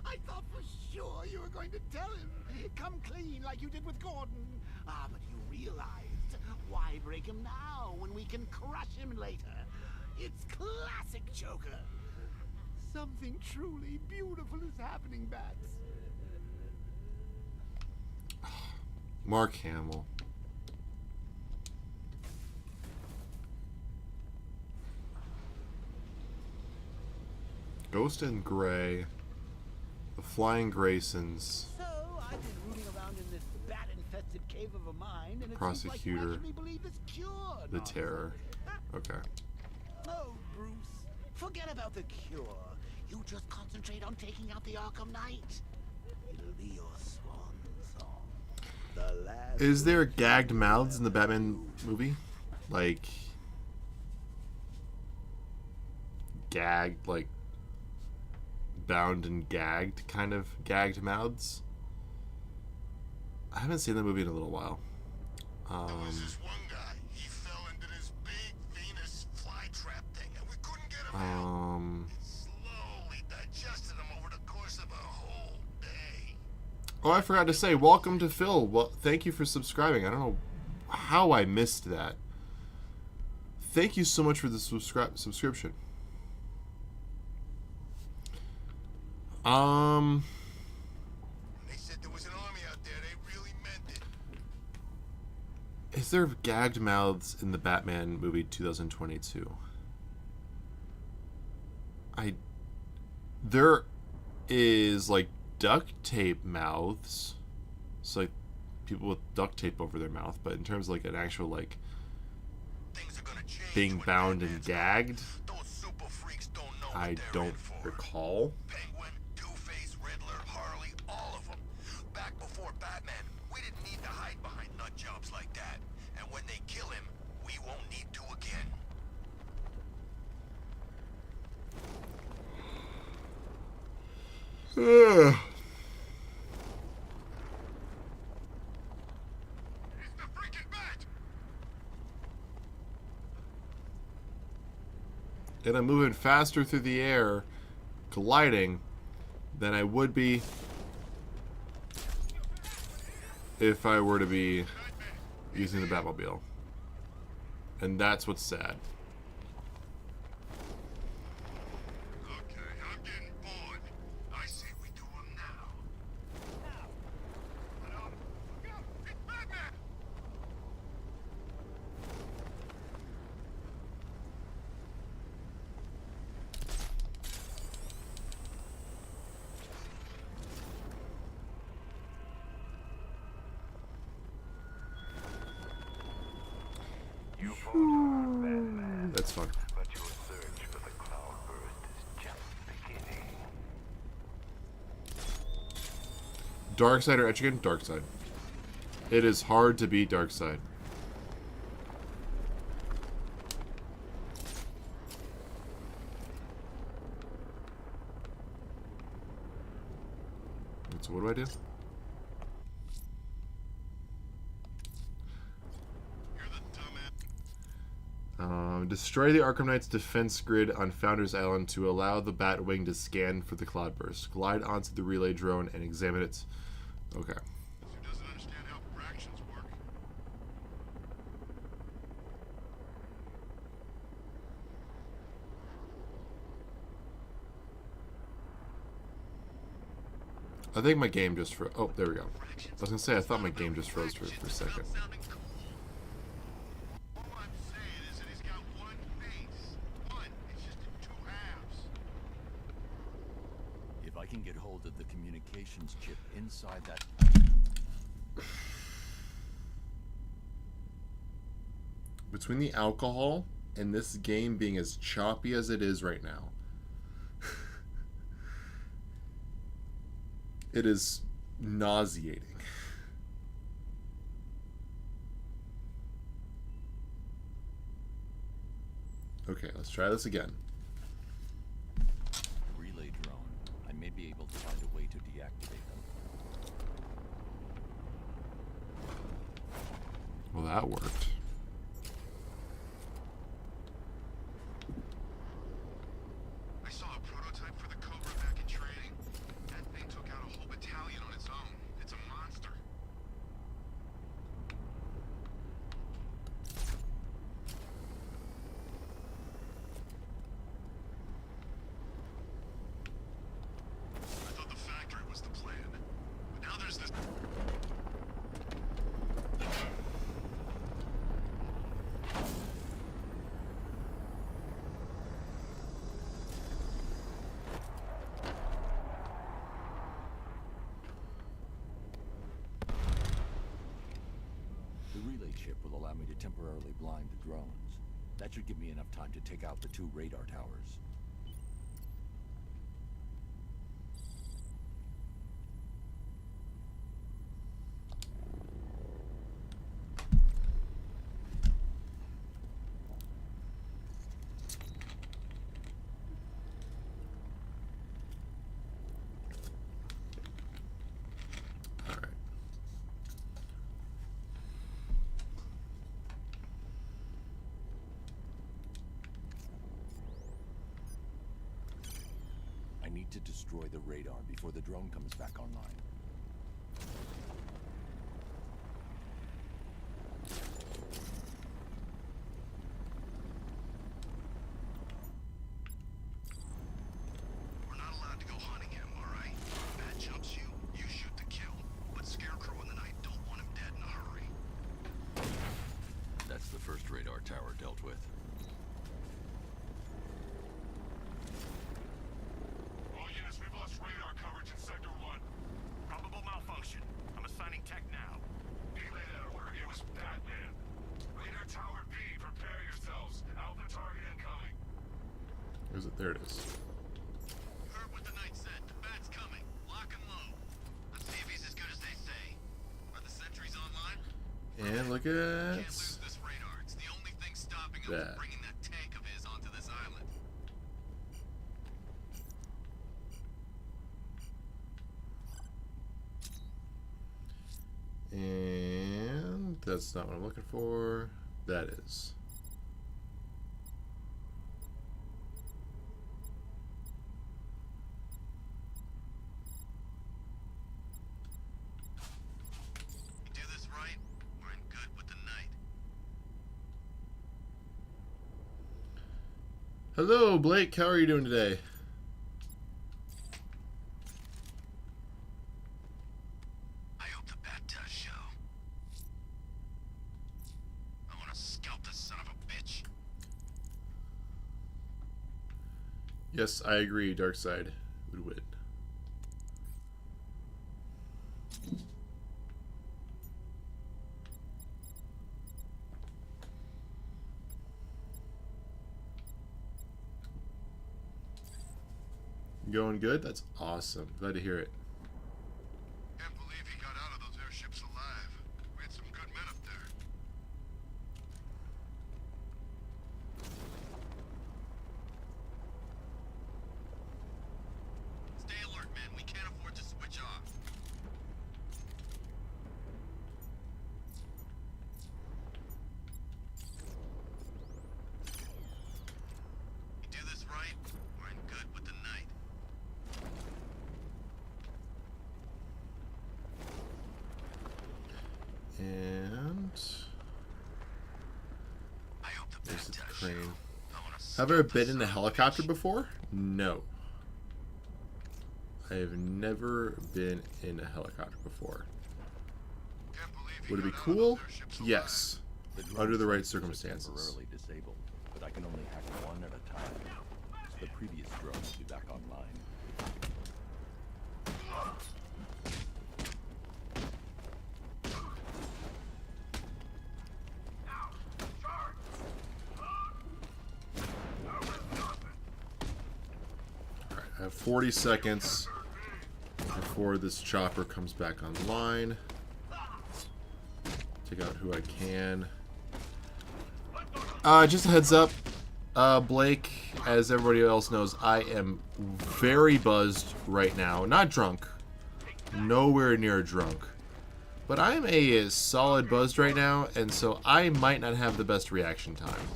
I thought for sure you were going to tell him. Come clean like you did with Gordon. Ah, but you realized. Why break him now when we can crush him later? It's classic Joker. Something truly beautiful is happening, Bats. Mark Hamill. Ghost and Gray. The Flying Graysons. So, I've been rooting around in this bat-infested cave of a mind, and it Prosecutor. seems like you actually believe this cure. The nonsense. Terror. Okay. No, Bruce. Forget about the cure. You just concentrate on taking out the Arkham Knight. It'll be your swan song. The last Is there gagged mouths in the Batman movie? Like gagged, like bound and gagged kind of gagged mouths? I haven't seen the movie in a little while. There was this one guy. He fell into this big Venus flytrap thing, and we couldn't get him out. It slowly digested him over the course of a whole day. Oh, I forgot to say, welcome to Phil. Well, thank you for subscribing. I don't know how I missed that. Thank you so much for the subscription. They said there was an army out there. They really meant it. Is there gagged mouths in the Batman movie 2022? There is like duct tape mouths. So like people with duct tape over their mouth, but in terms of like an actual like being bound and gagged, I don't recall. Penguin, Two-Face, Riddler, Harley, all of them. Back before Batman, we didn't need to hide behind nut jobs like that. And when they kill him, we won't need to again. It's the freaking bat! And I'm moving faster through the air, gliding, than I would be if I were to be using the Batmobile. And that's what's sad. That's fun. But your search for the cloudburst is just beginning. Dark side or Etrigan? Dark side. It is hard to beat dark side. So what do I do? Destroy the Arkham Knight's defense grid on Founders Island to allow the Batwing to scan for the cloudburst. Glide onto the relay drone and examine it. Okay. Who doesn't understand how fractions work? I think my game just froze. Oh, there we go. I was gonna say I thought my game just froze for a second. All I'm saying is that he's got one face. One. It's just in two halves. If I can get hold of the communications chip inside that... Between the alcohol and this game being as choppy as it is right now, it is nauseating. Okay, let's try this again. Relay drone. I may be able to find a way to deactivate them. Well, that worked. I saw a prototype for the Cobra back in training. That thing took out a whole battalion on its own. It's a monster. I thought the factory was the plan. But now there's this... The relay chip will allow me to temporarily blind the drones. That should give me enough time to take out the 2 radar towers. All right. I need to destroy the radar before the drone comes back online. We're not allowed to go hunting him, all right? Bat jumps you, you shoot to kill. But Scarecrow and the Knight don't want him dead in a hurry. That's the first radar tower dealt with. All units, we've lost radar coverage in Sector 1. Probable malfunction. I'm assigning tech now. Relay that order. It was Batman. Radar Tower B, prepare yourselves. Alpha target incoming. Where's it? There it is. You heard what the Knight said. The Bat's coming. Lock and load. Let's see if he's as good as they say. Are the sentries online? And look Can't at lose this radar. It's the only thing stopping him that. from bringing that tank of his onto this island. And that's not what I'm looking for. That is. You do this right, we're in good with the Knight. Hello, Blake. How are you doing today? I hope the Bat does show. I want to scalp this son of a bitch. Yes, I agree. Darkseid would win. going good? That's awesome. Glad to hear it. Can't believe he got out of those airships alive. We had some good men up there. Stay alert, man. We can't afford to switch off. You do this right, we're in good with the night. And there's the crane. Have I ever been in a helicopter before? No. I have never been in a helicopter before. Would it be cool? Yes. Under the right circumstances. Temporarily disabled, but I can only hack one at a time. The previous drone will be back online. Alright, I have 40 seconds before this chopper comes back online. Take out who I can. Just a heads up, Blake, as everybody else knows, I am very buzzed right now. Not drunk. Nowhere near drunk. But I am a solid buzzed right now, and so I might not have the best reaction time.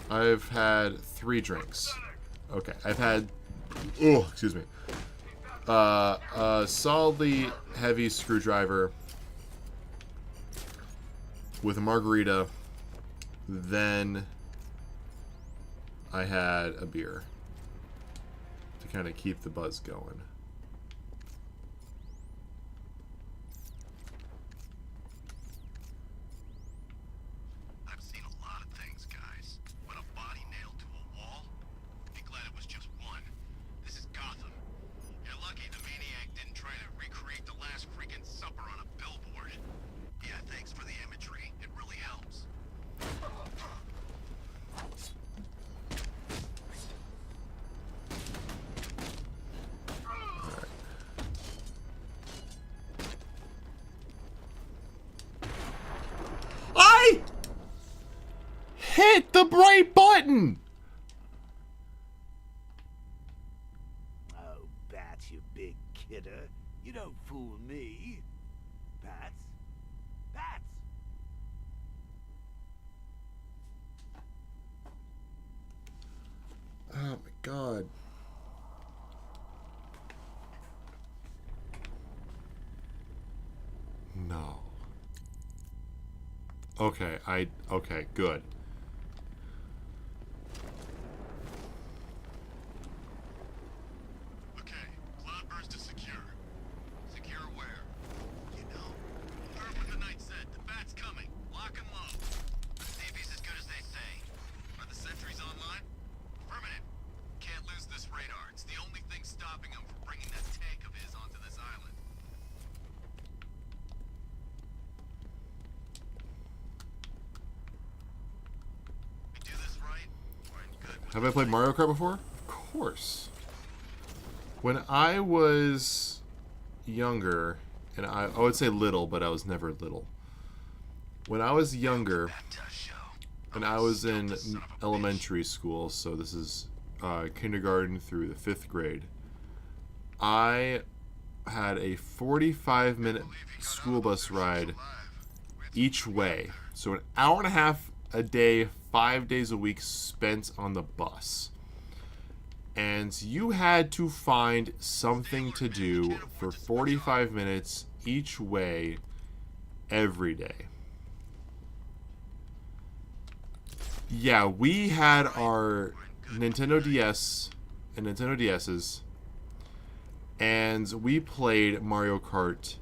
I've had 3 drinks. Okay, I've had... Oh, excuse me. A solidly heavy screwdriver with a margarita. Then I had a beer to kind of keep the buzz going. I've seen a lot of things, guys. But a body nailed to a wall? Be glad it was just one. This is Gotham. You're lucky the maniac didn't try to recreate the last freaking supper on a billboard. Yeah, thanks for the imagery. It really helps. I hit the right button! Oh, Bats, you big kidder. You don't fool me. Bats? Bats! Oh my god. No. Okay, okay, good. Okay, Cloudburst is secure. Secure where? You know, heard what the knight said. The bat's coming. Lock and load. See if he's as good as they say. Are the sentries online? Affirmative. Can't lose this radar. It's the only thing stopping him from bringing that tank of his onto this island. We do this right, we're in good with Have I played Mario Kart before? Of course. When I was younger, and I would say little, but I was never little. When I was younger, and I was in elementary school, so this is kindergarten through the 5th grade, I had a 45-minute school bus ride each way. So an hour and a half a day, 5 days a week spent on the bus. And you had to find something to do for 45 minutes each way every day. Yeah, we had our Nintendo DS and Nintendo DS's, and we played Mario Kart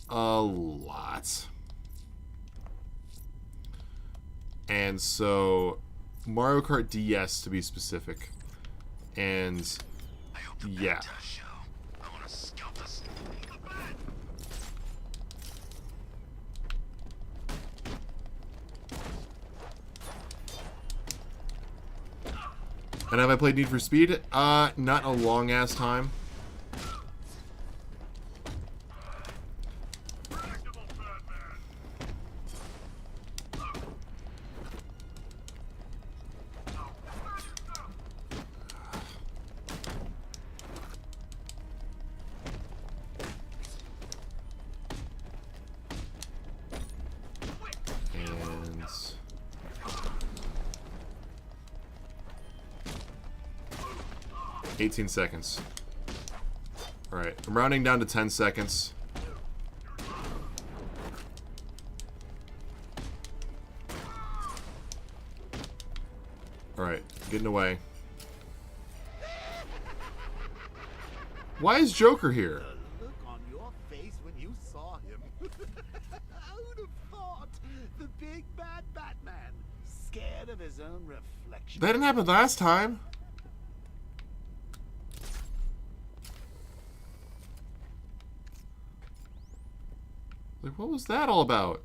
a lot. And so, Mario Kart DS to be specific. And yeah. And have I played Need for Speed? Not in a long ass time. And 18 seconds. Alright, I'm rounding down to 10 seconds. Alright, getting away. Why is Joker here? The look on your face when you saw him. Who'd have thought? The big bad Batman, scared of his own reflection. That didn't happen last time. Like, what was that all about?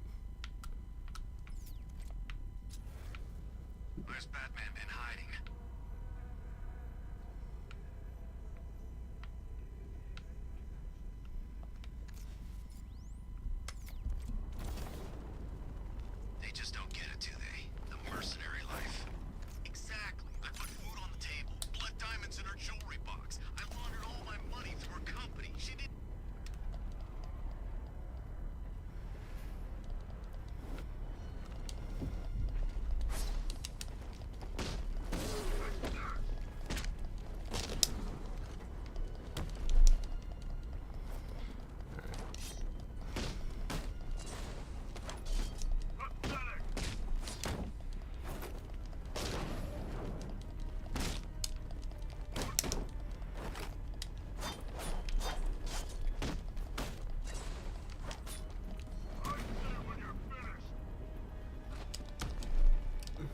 Where's Batman been hiding? They just don't get it, do they? The mercenary life. Exactly. I put food on the table, blood diamonds in her jewelry box. I laundered all my money through her company. She did.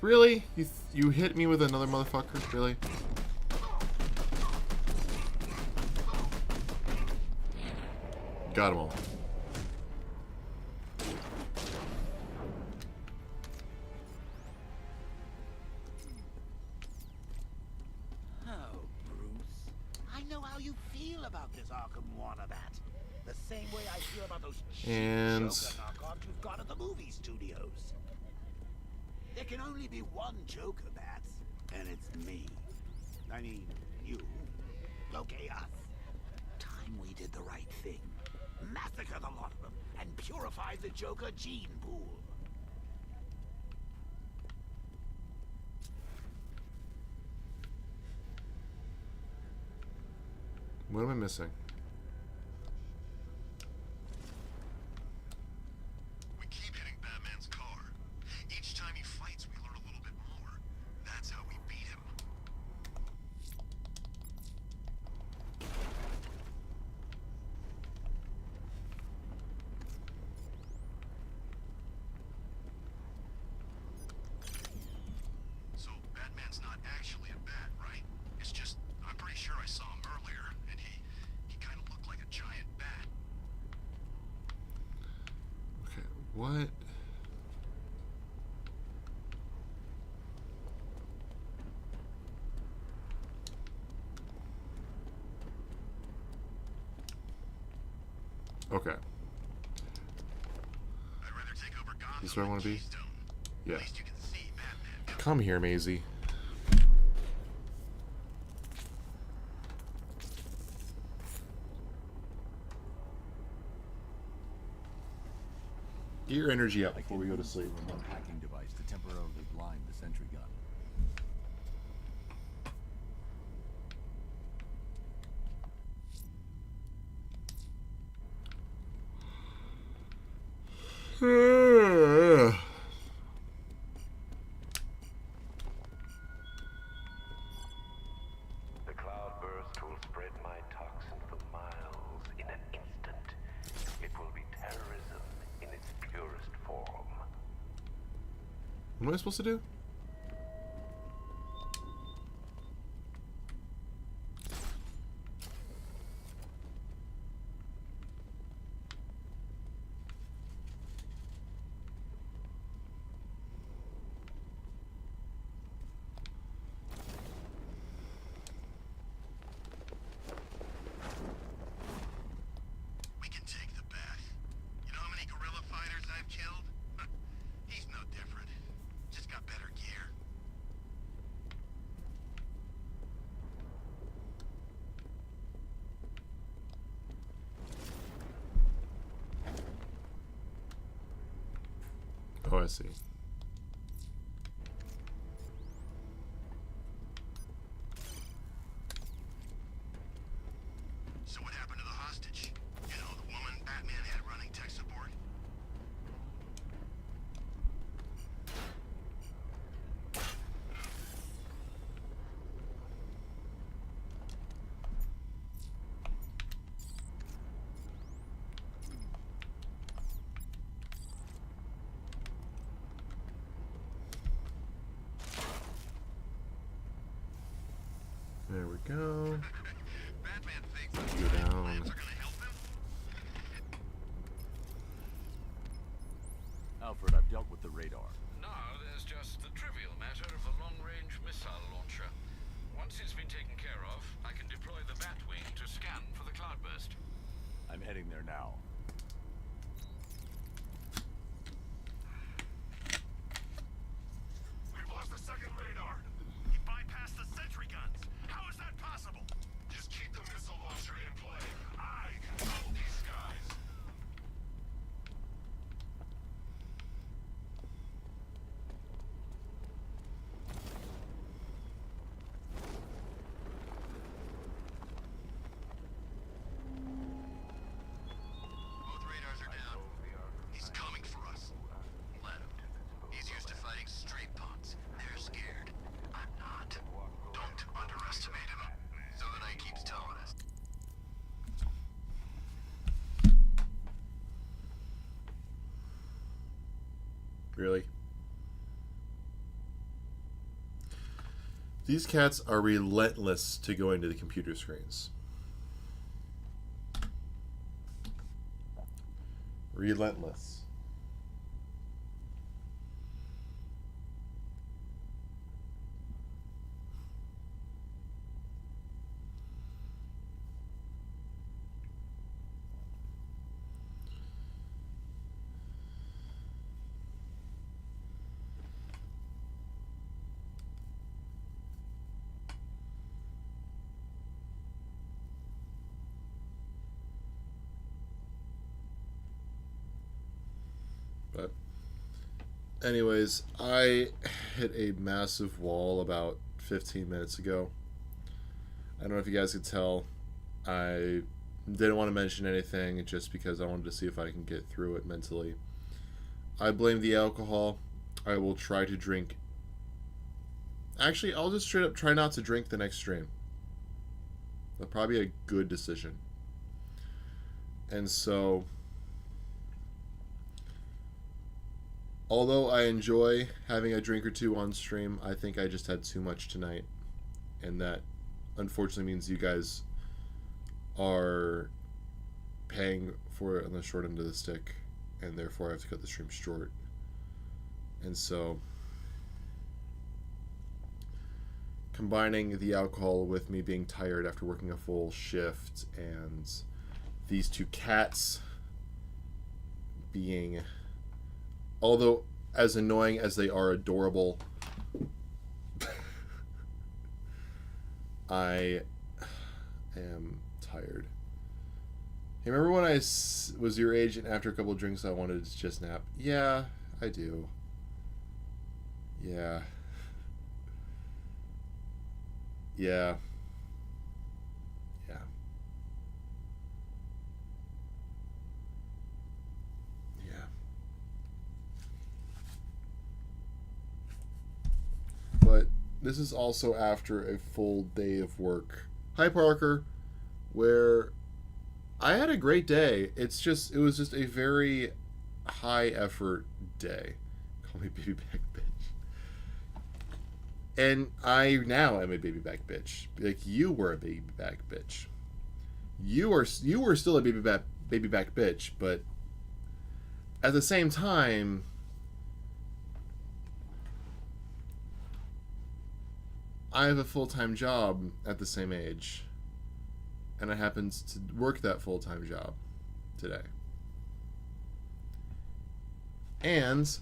Really? You hit me with another motherfucker? Really? Got them all. Oh, Bruce. I know how you feel about this Arkham Wannabat. The same way I feel about those cheap And Joker knockoffs you've got at the movie studios. There can only be one Joker, Bats, and it's me. I mean, you. Okay, us. Time we did the right thing. Massacre the lot of them and purify the Joker gene pool. what am I missing? We keep hitting Batman's car. Each time he fights, we learn a little bit more. That's how we beat him. So Batman's not actually a bat, right? It's just, I'm pretty sure I saw him earlier, and he kind of looked like a giant bat. Okay, what? Okay. I'd rather take over Gotham. This is where I want to be? Keystone. Yeah. At least you can see Batman. Come here, Maisie. Get your energy up before we go to sleep. Remote hacking device to temporarily blind the sentry gun. The cloudburst will spread my toxin for miles in an instant. It will be terrorism in its purest form. What am I supposed to do? Oh, I see. So what happened to the hostage? You know, the woman Batman had running tech support? There we go. Batman thinks Let's these go giant down. plans are gonna help him? Alfred, I've dealt with the radar. Now there's just the trivial matter of the long-range missile launcher. Once it's been taken care of, I can deploy the Batwing to scan for the cloudburst. I'm heading there now. We've lost the second radar. He bypassed the sentry guns. How is that possible? Just keep the missile launcher in play. I control these guys. Both radars are down. He's coming for us. Let him. He's used to fighting street punks. They're scared. I'm not. Don't underestimate him. So the night keeps telling us. Really? These cats are relentless to go into the computer screens. Relentless. But anyways, I hit a massive wall about 15 minutes ago. I don't know if you guys could tell. I didn't want to mention anything just because I wanted to see if I can get through it mentally. I blame the alcohol. I will try to drink. Actually, I'll just straight up try not to drink the next stream. That'll probably be a good decision. And so, although I enjoy having a drink or two on stream, I think I just had too much tonight. And that unfortunately means you guys are paying for it on the short end of the stick. And therefore I have to cut the stream short. And so, combining the alcohol with me being tired after working a full shift and these two cats being, although as annoying as they are adorable, I am tired. Hey, remember when I was your age and after a couple of drinks I wanted to just nap? Yeah, I do. Yeah. Yeah. Yeah. Yeah. But this is also after a full day of work. Hi, Parker. Where I had a great day. It was just a very high effort day. Call me baby back bitch. And I now am a baby back bitch. Like you were a baby back bitch. You were still a baby back bitch, but at the same time, I have a full-time job at the same age, and I happen to work that full-time job today. And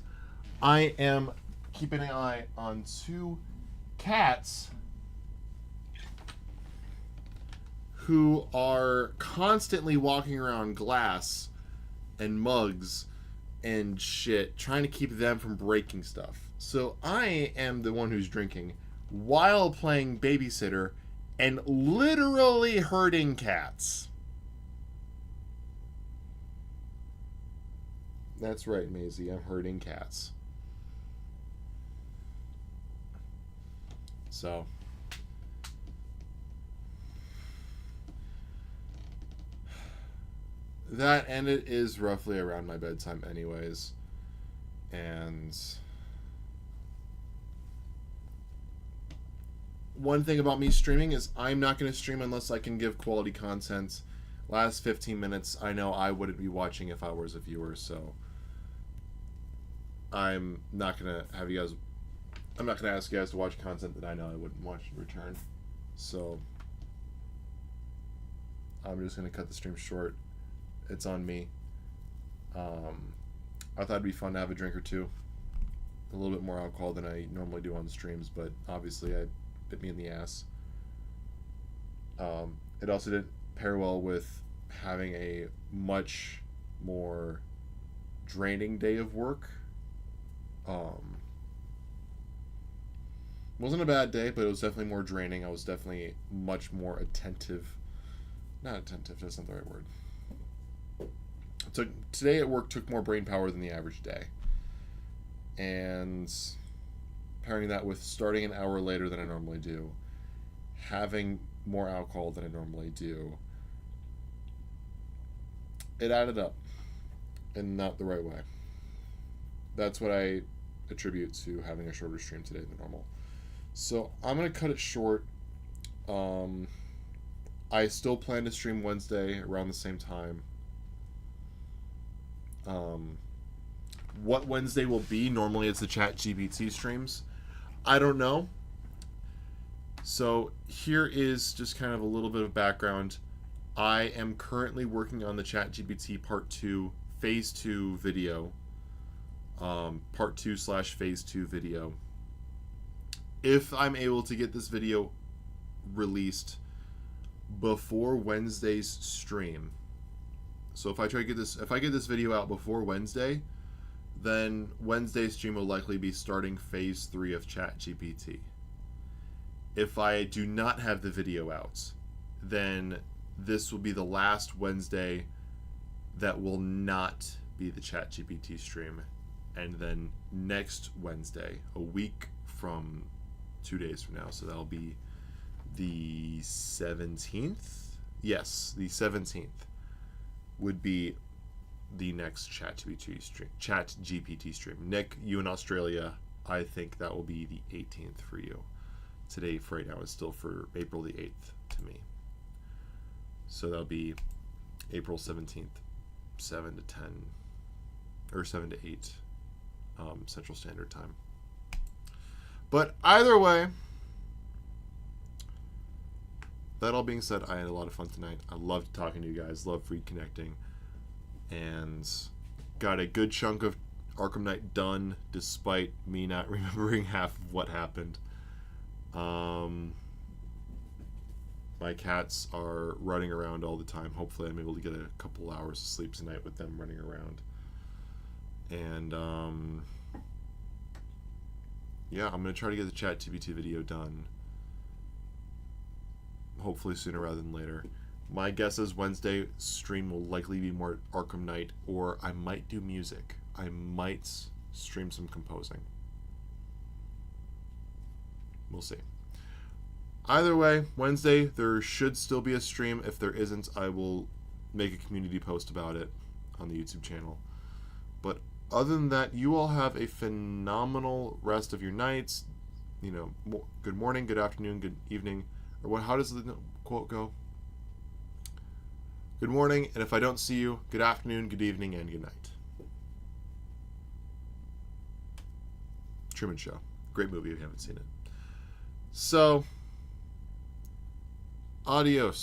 I am keeping an eye on two cats who are constantly walking around glass and mugs and shit, trying to keep them from breaking stuff. So I am the one who's drinking while playing babysitter and literally hurting cats. That's right, Maisie. I'm hurting cats. So that, and it is roughly around my bedtime anyways. And one thing about me streaming is I'm not going to stream unless I can give quality content. Last 15 minutes, I know I wouldn't be watching if I was a viewer, so I'm not going to have you guys... I'm not going to ask you guys to watch content that I know I wouldn't watch in return. So I'm just going to cut the stream short. It's on me. I thought it'd be fun to have a drink or two. A little bit more alcohol than I normally do on the streams, but obviously I bit me in the ass. It also didn't pair well with having a much more draining day of work. Wasn't a bad day, but it was definitely more draining. I was definitely much more attentive. Not attentive, that's not the right word. So today at work took more brain power than the average day. And pairing that with starting an hour later than I normally do, having more alcohol than I normally do, it added up in not the right way. That's what I attribute to having a shorter stream today than normal. So I'm going to cut it short. I still plan to stream Wednesday around the same time. What Wednesday will be, normally it's the ChatGPT streams. I don't know. So here is just kind of a little bit of background. I am currently working on the ChatGPT Part 2 Phase 2 video. Part 2/Phase 2 video. If I'm able to get this video released before Wednesday's stream, so if I get this video out before Wednesday, then Wednesday's stream will likely be starting Phase 3 of ChatGPT. If I do not have the video out, then this will be the last Wednesday that will not be the ChatGPT stream. And then next Wednesday, a week from 2 days from now, so that'll be the 17th? Yes, the 17th would be the next ChatGPT stream. Nick, you in Australia, I think that will be the 18th for you. Today, for right now, is still for April the 8th to me. So that'll be April 17th, 7 to 10, or 7 to 8 Central Standard Time. But either way, that all being said, I had a lot of fun tonight. I loved talking to you guys, loved reconnecting, and got a good chunk of Arkham Knight done despite me not remembering half of what happened. My cats are running around all the time. Hopefully I'm able to get a couple hours of sleep tonight with them running around. And yeah, I'm going to try to get the ChatGPT video done. Hopefully sooner rather than later. My guess is Wednesday stream will likely be more Arkham Knight, or I might do music. I might stream some composing. We'll see. Either way, Wednesday there should still be a stream. If there isn't, I will make a community post about it on the YouTube channel. But other than that, you all have a phenomenal rest of your nights. You know, good morning, good afternoon, good evening. Or what? How does the quote go? Good morning, and if I don't see you, good afternoon, good evening, and good night. Truman Show. Great movie if you haven't seen it. So, adios.